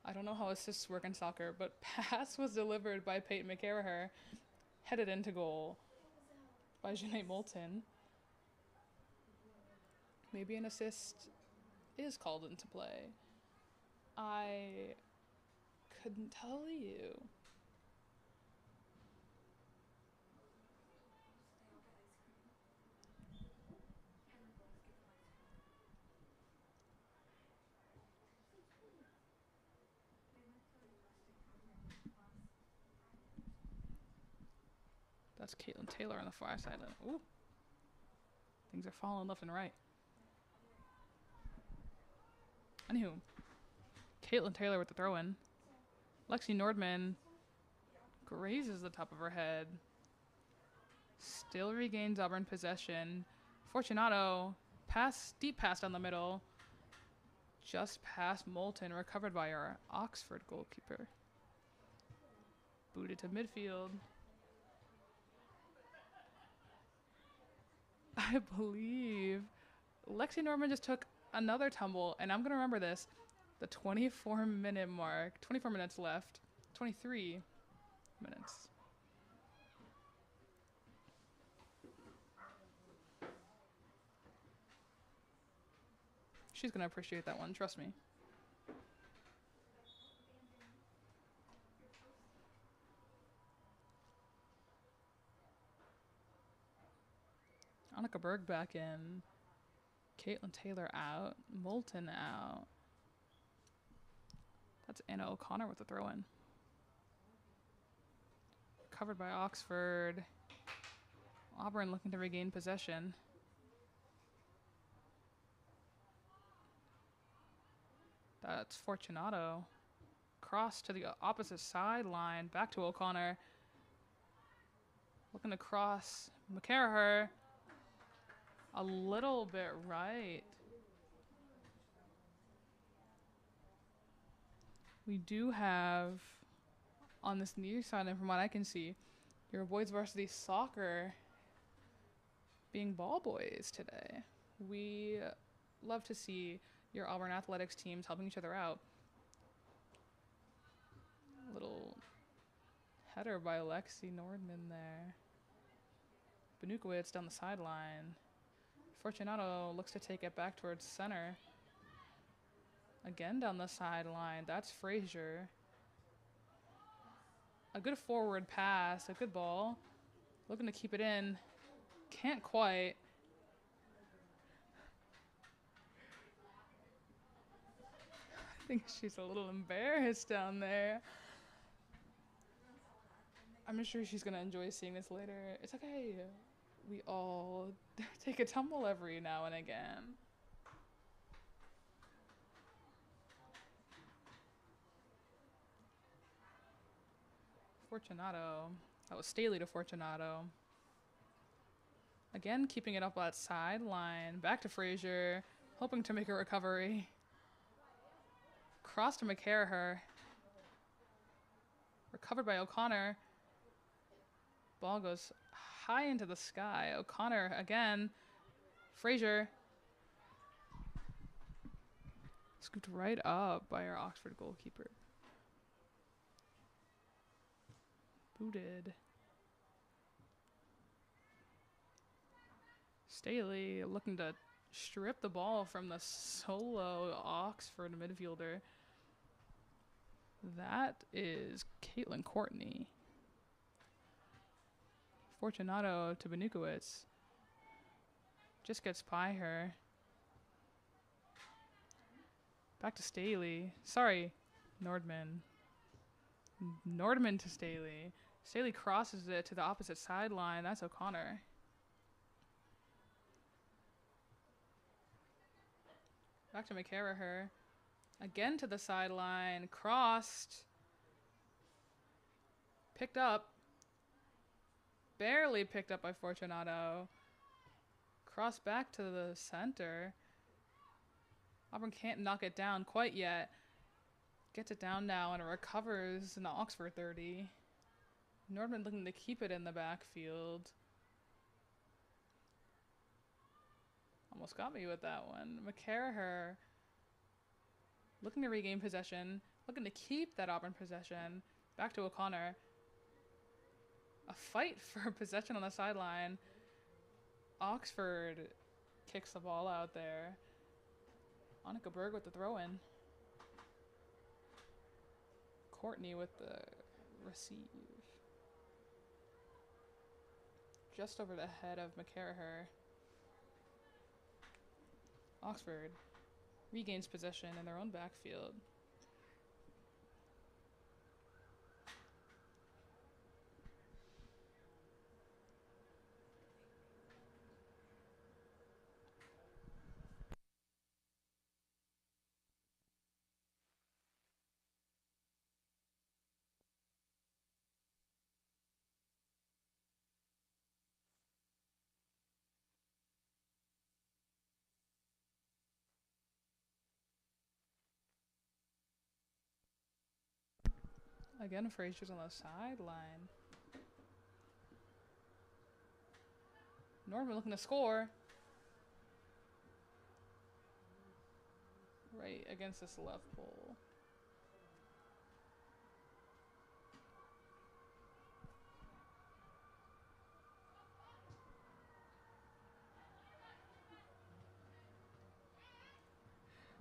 A: I don't know how assists work in soccer, but pass was delivered by Peyton McCarraher. Headed into goal by Janae Moulton. Maybe an assist is called into play. I couldn't tell you. That's Caitlin Taylor on the far side. Ooh. Things are falling left and right. Anywho, Caitlin Taylor with the throw-in. Lexi Nordman grazes the top of her head. Still regains Auburn possession. Fortunato, deep pass down the middle. Just past Moulton, recovered by our Oxford goalkeeper. Booted to midfield. I believe Lexi Norman just took another tumble, and I'm going to remember this. The 24-minute mark. 24 minutes left. 23 minutes. She's going to appreciate that one, trust me. Annika Berg back in. Caitlin Taylor out. Moulton out. That's Anna O'Connor with the throw-in. Covered by Oxford. Auburn looking to regain possession. That's Fortunato. Cross to the opposite sideline. Back to O'Connor. Looking to cross. McCarraher. A little bit right. We do have, on this near side, and from what I can see, your boys varsity soccer being ball boys today. We love to see your Auburn athletics teams helping each other out. Little header by Lexi Nordman there. Benukowitz down the sideline. Fortunato looks to take it back towards center. Again down the sideline. That's Frazier. A good forward pass. A good ball. Looking to keep it in. Can't quite. I think she's a little embarrassed down there. I'm sure she's going to enjoy seeing this later. It's okay. We all take a tumble every now and again. Fortunato. That was Staley to Fortunato. Again, keeping it up that sideline. Back to Frazier. Hoping to make a recovery. Cross to McCarraher. Recovered by O'Connor. Ball goes high into the sky. O'Connor again. Frazier. Scooped right up by our Oxford goalkeeper. booted. Staley looking to strip the ball from the solo Oxford midfielder. That is Caitlin Courtney. Fortunato to Benukowicz. Just gets by her. Back to Staley. Sorry, Nordman. Nordman to Staley. Staley crosses it to the opposite sideline. That's O'Connor. Back to McCarraher. Again to the sideline. Crossed. Picked up. Barely picked up by Fortunato. Cross back to the center. Auburn can't knock it down quite yet. Gets it down now and it recovers in the Oxford 30. Nordman looking to keep it in the backfield. Almost got me with that one. McCarraher looking to regain possession. Looking to keep that Auburn possession. Back to O'Connor. A fight for possession on the sideline. Oxford kicks the ball out there. Annika Berg with the throw-in. Courtney with the receive. Just over the head of McCarraher. Oxford regains possession in their own backfield. Again, Frazier's on the sideline. Norman looking to score. Right against this left pole.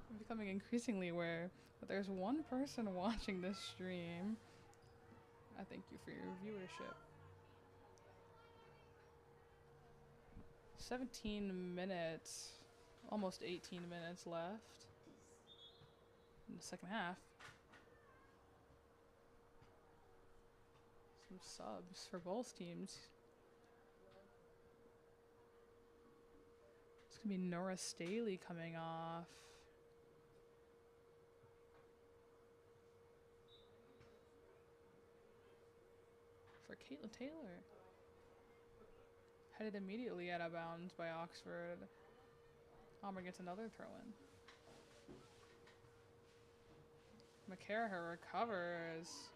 A: I'm becoming increasingly aware that there's one person watching this stream. I thank you for your viewership. 17 minutes, almost 18 minutes left in the second half. Some subs for both teams. It's gonna be Nora Staley coming off. For Caitlin Taylor. Headed immediately out of bounds by Oxford. Auburn gets another throw-in. McCarraher recovers.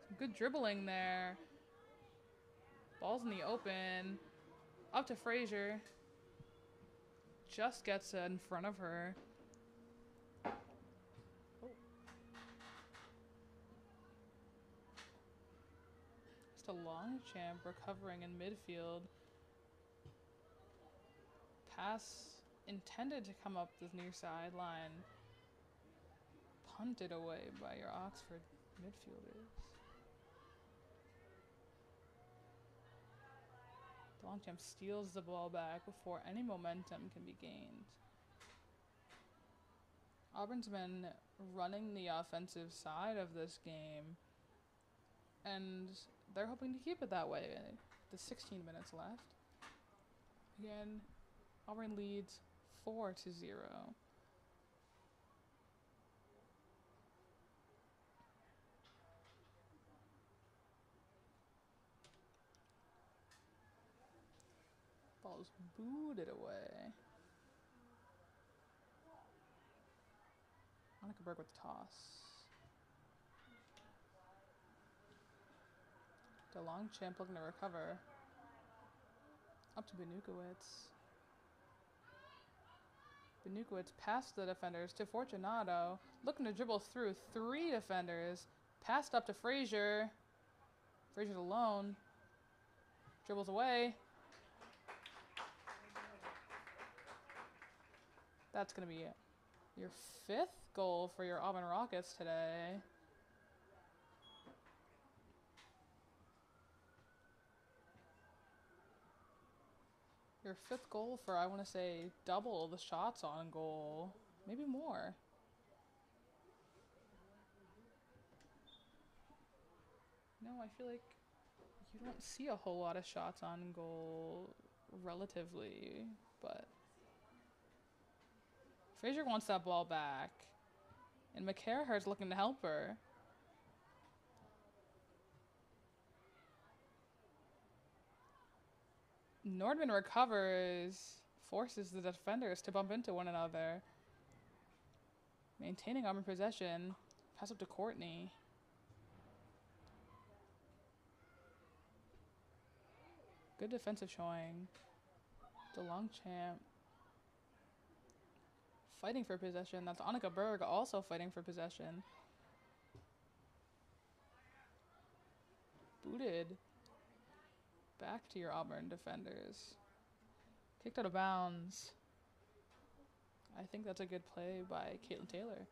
A: Some good dribbling there. Ball's in the open. Up to Frazier. Just gets in front of her. A Longchamp recovering in midfield. Pass intended to come up the near sideline. Punted away by your Oxford midfielders. Longchamp steals the ball back before any momentum can be gained. Auburn's been running the offensive side of this game, and they're hoping to keep it that way. The 16 minutes left. Again, Auburn leads 4-0. Ball is booted away. Annika Berg with the toss. Longchamp looking to recover. Up to Benukowicz. Benukowicz past the defenders to Fortunato. Looking to dribble through 3 defenders. Passed up to Frazier. Frazier's alone. Dribbles away. That's going to be your 5th goal for your Auburn Rockets today. Your 5th goal for, I want to say, double the shots on goal. Maybe more. No, I feel like you don't see a whole lot of shots on goal relatively, but Frazier wants that ball back, and McCarraher's looking to help her. Nordman recovers, forces the defenders to bump into one another. Maintaining Auburn possession. Pass up to Courtney. Good defensive showing. DeLongchamp fighting for possession. That's Annika Berg also fighting for possession. Booted. Back to your Auburn defenders. Kicked out of bounds. I think that's a good play by Caitlin Taylor.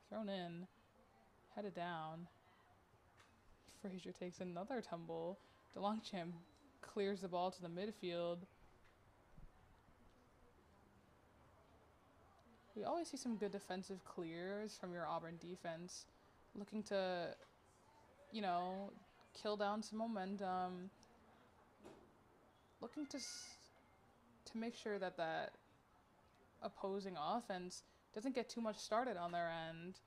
A: Thrown in. Headed down. Frazier takes another tumble. DeLongchamp clears the ball to the midfield. We always see some good defensive clears from your Auburn defense. Looking to, kill down some momentum. Looking to make sure that opposing offense doesn't get too much started on their end.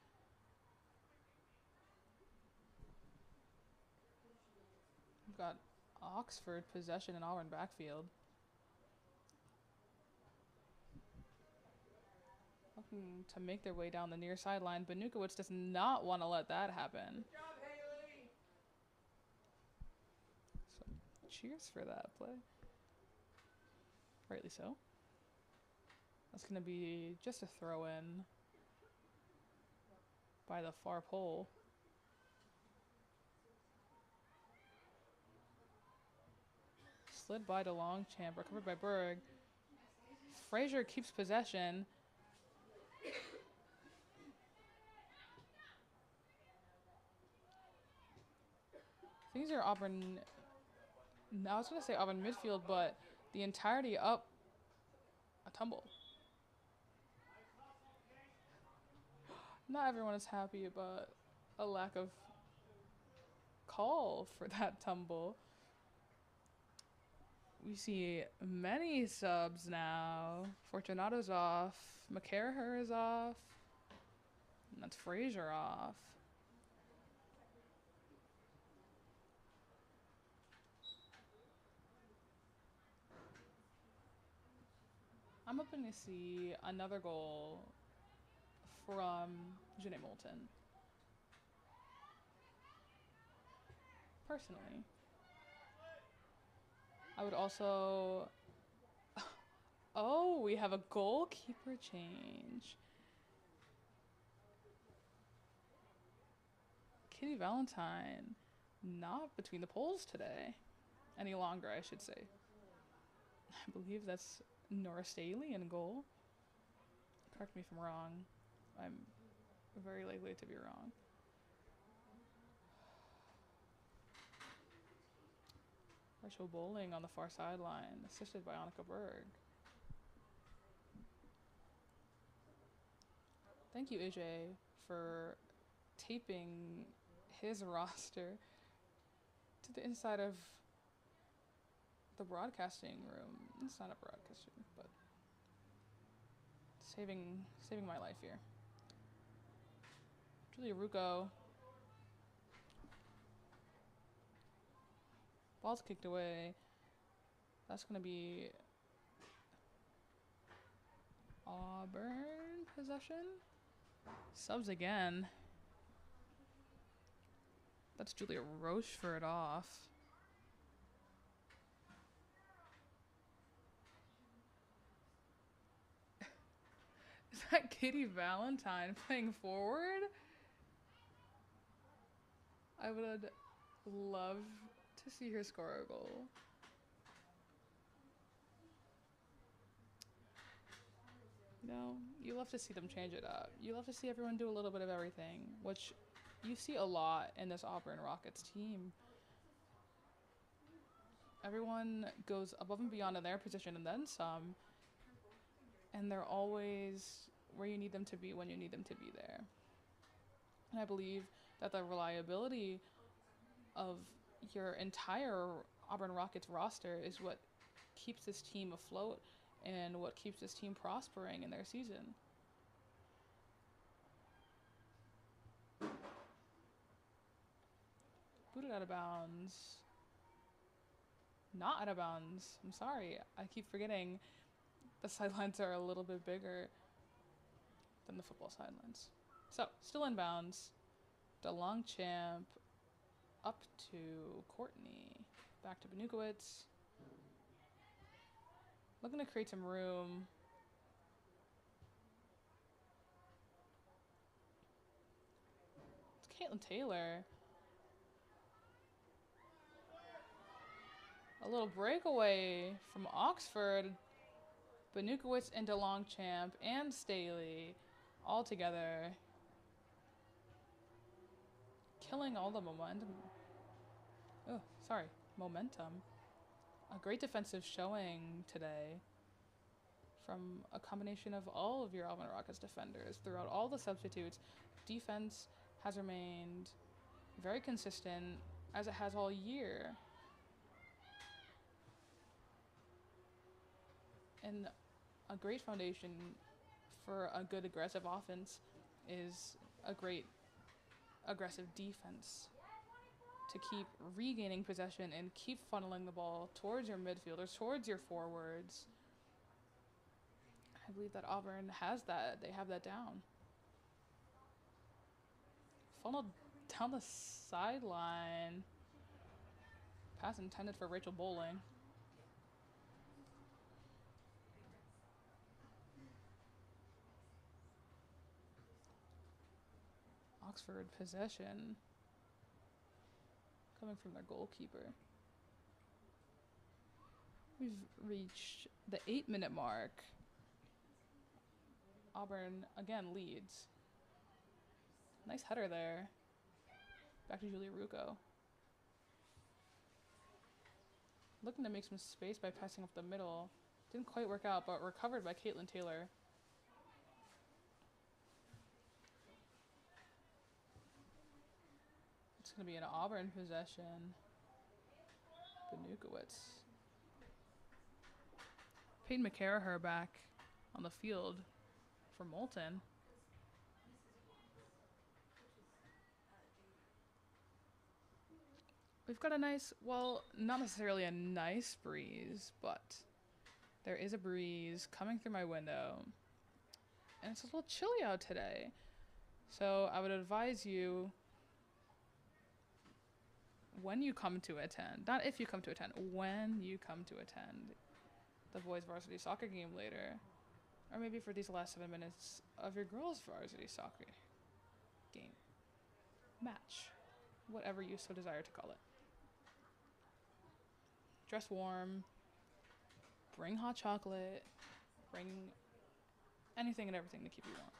A: We've got Oxford possession in Auburn backfield. Looking to make their way down the near sideline. Banukowicz does not want to let that happen. Good job, Haley. So, cheers for that play. Rightly so. That's going to be just a throw in by the far pole. Slid by DeLongchamp, recovered by Berg. Frazier keeps possession. These are Auburn. I was going to say Auburn midfield, but the entirety up a tumble. Not everyone is happy about a lack of call for that tumble. We see many subs now. Fortunato's off. McCarraher is off. And that's Frazier off. I'm hoping to see another goal from Janae Moulton. Personally. I would also... Oh, we have a goalkeeper change. Kitty Valentine not between the poles today. Any longer, I should say. I believe that's Nora Staley in goal. Correct me if I'm wrong. I'm very likely to be wrong. Rachel Bowling on the far sideline, assisted by Annika Berg. Thank you, AJ, for taping his roster to the inside of the broadcasting room. It's not a broadcasting room, but saving my life here. Julia Rucco. Ball's kicked away. That's going to be Auburn possession. Subs again. That's Julia Rochefort off. Is that Katie Valentine playing forward? I would love to see her score a goal. You know, you love to see them change it up. You love to see everyone do a little bit of everything, which you see a lot in this Auburn Rockets team. Everyone goes above and beyond in their position and then some, and they're always where you need them to be when you need them to be there. And I believe that the reliability of your entire Auburn Rockets roster is what keeps this team afloat and what keeps this team prospering in their season. Booted out of bounds. Not out of bounds. I'm sorry. I keep forgetting the sidelines are a little bit bigger than the football sidelines. So, still in bounds. DeLongchamp up to Courtney. Back to Benukowitz. Looking to create some room. It's Caitlin Taylor. A little breakaway from Oxford. Benukowitz and DeLongchamp and Staley all together. Killing all the momentum. Oh, sorry. Momentum. A great defensive showing today from a combination of all of your Auburn Rockets defenders throughout all the substitutes. Defense has remained very consistent as it has all year. And a great foundation for a good aggressive offense is a great aggressive defense to keep regaining possession and keep funneling the ball towards your midfielders, towards your forwards. I believe that Auburn has that. They have that down. Funneled down the sideline. Pass intended for Rachel Bowling. Oxford possession coming from their goalkeeper. We've reached the 8-minute mark. Auburn again leads. Nice header there. Back to Julia Rucco. Looking to make some space by passing up the middle. Didn't quite work out, but recovered by Caitlin Taylor. It's going to be an Auburn possession. Benukowitz. Peyton McCarraher back on the field for Moulton. We've got a nice, well, not necessarily a nice breeze, but there is a breeze coming through my window. And it's a little chilly out today. So I would advise you, when you come to attend, not if you come to attend, when you come to attend the boys varsity soccer game later, or maybe for these last 7 minutes of your girls varsity soccer game, match, whatever you so desire to call it. Dress warm, bring hot chocolate, bring anything and everything to keep you warm,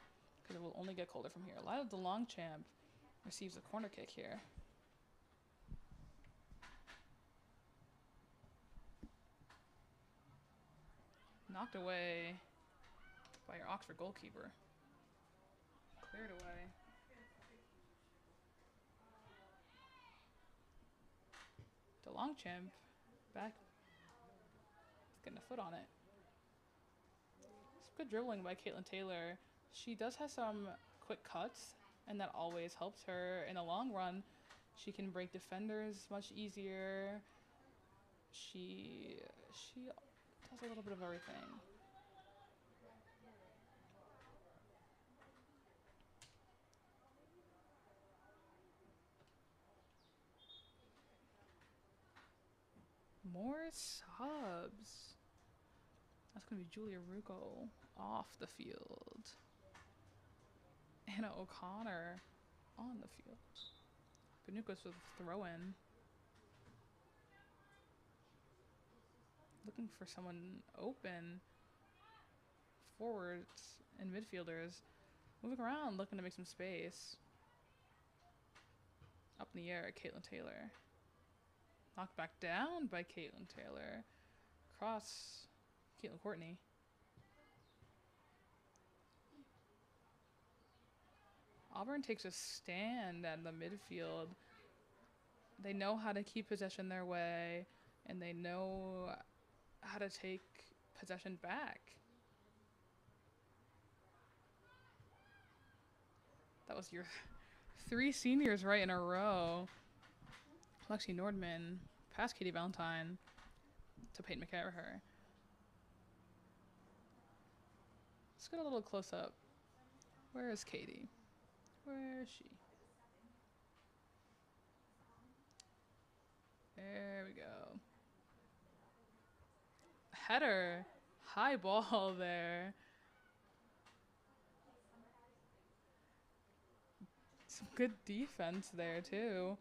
A: because it will only get colder from here. Lila DeLongchamp receives a corner kick here. Knocked away by your Oxford goalkeeper. Cleared away. DeLongchamp back. Getting a foot on it. Some good dribbling by Caitlin Taylor. She does have some quick cuts, and that always helps her in the long run. She can break defenders much easier. She does a little bit of everything. More subs. That's going to be Julia Rucco off the field. Anna O'Connor on the field. Panucos with a throw-in. Looking for someone open. Forwards and midfielders. Moving around, looking to make some space. Up in the air, Caitlin Taylor. Knocked back down by Caitlin Taylor. Cross, Caitlin Courtney. Auburn takes a stand at the midfield. They know how to keep possession their way, and they know how to take possession back. That was your 3 seniors right in a row. Lexi Nordman past Katie Valentine to Peyton McCarraher. Let's get a little close up. Where is Katie? Where is she? There we go. Header. High ball there. Some good defense there, too.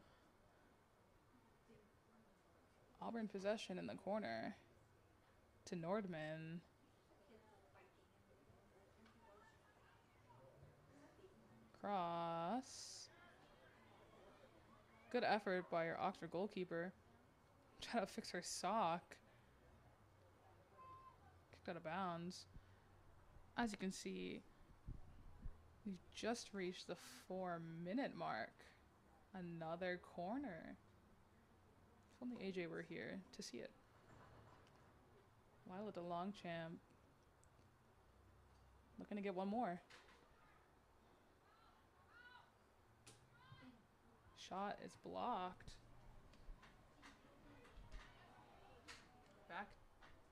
A: Auburn possession in the corner to Nordman. Cross. Good effort by your Oxford goalkeeper. Try to fix her sock. Kicked out of bounds. As you can see, we've just reached the 4-minute mark. Another corner. If only AJ were here to see it. Lila DeLongchamp. Looking to get one more. Shot is blocked. Back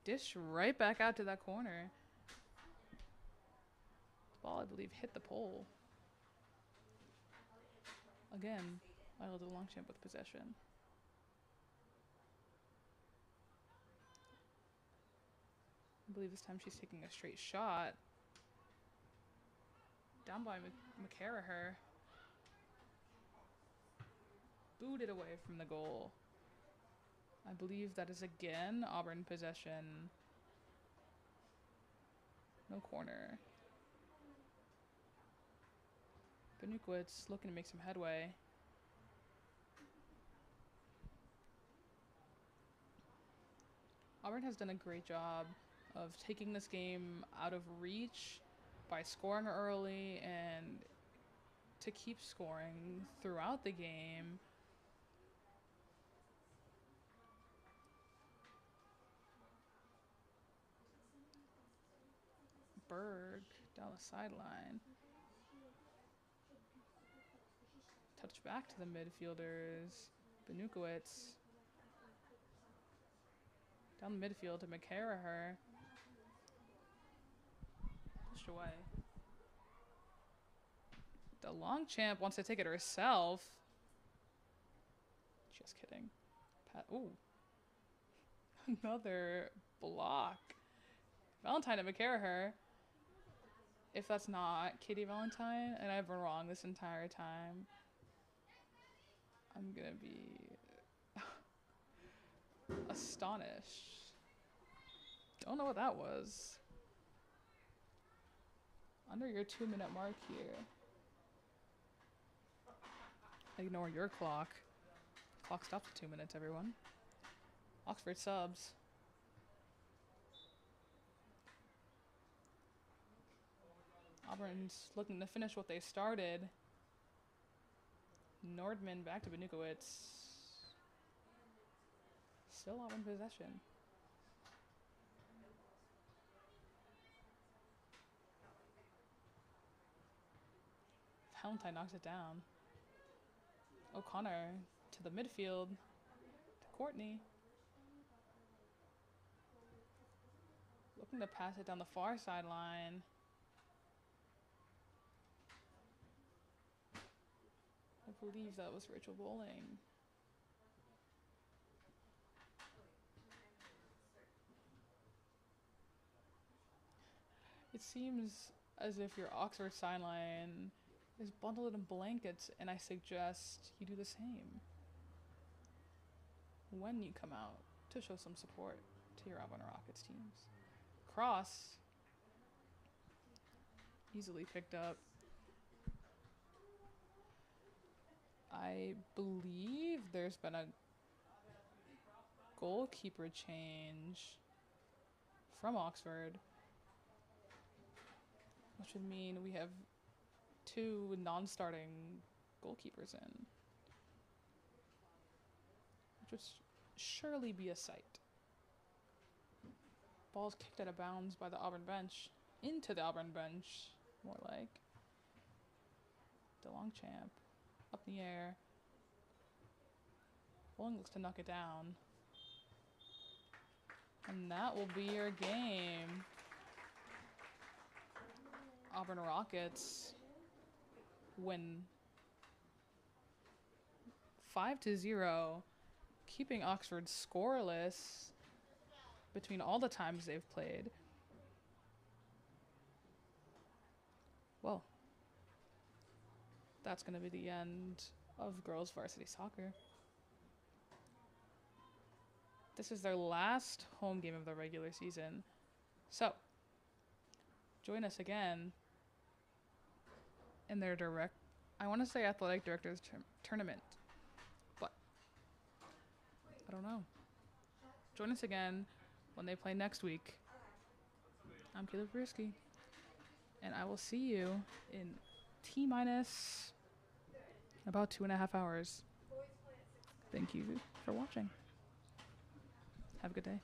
A: dish right back out to that corner. The ball, I believe, hit the pole. Again, Lila DeLongchamp with possession. I believe this time she's taking a straight shot. Down by McCarraher. Booted away from the goal. I believe that is again Auburn possession. No corner. Benukowitz looking to make some headway. Auburn has done a great job of taking this game out of reach by scoring early and to keep scoring throughout the game. Berg down the sideline. Touch back to the midfielders. Benukowitz. Down the midfield to McCarraher. Pushed away. DeLongchamp wants to take it herself. Just kidding. Ooh. Another block. Valentine to McCarraher. If that's not Katie Valentine, and I've been wrong this entire time, I'm gonna be astonished. Don't know what that was. Under your 2-minute mark here. Ignore your clock. Clock stops at 2 minutes, everyone. Oxford subs. Auburn's looking to finish what they started. Nordman back to Benukowitz. Still Auburn possession. Valentine knocks it down. O'Connor to the midfield. To Courtney. Looking to pass it down the far sideline. I believe that was Rachel Bowling. It seems as if your Oxford sign line is bundled in blankets, and I suggest you do the same when you come out to show some support to your Auburn Rockets teams. Cross, easily picked up. I believe there's been a goalkeeper change from Oxford, which would mean we have 2 non-starting goalkeepers in, which would surely be a sight. Ball's kicked out of bounds by the Auburn bench, into the Auburn bench, more like. DeLongchamp, up in the air. Bowling looks to knock it down. And that will be your game. Auburn Rockets win 5-0, keeping Oxford scoreless between all the times they've played. Well, that's going to be the end of girls varsity soccer. This is their last home game of the regular season. So, join us again in their I want to say athletic directors tournament, but I don't know. Join us again when they play next week. I'm Caleb Brisky, and I will see you in T-minus about 2.5 hours. Thank you for watching. Have a good day.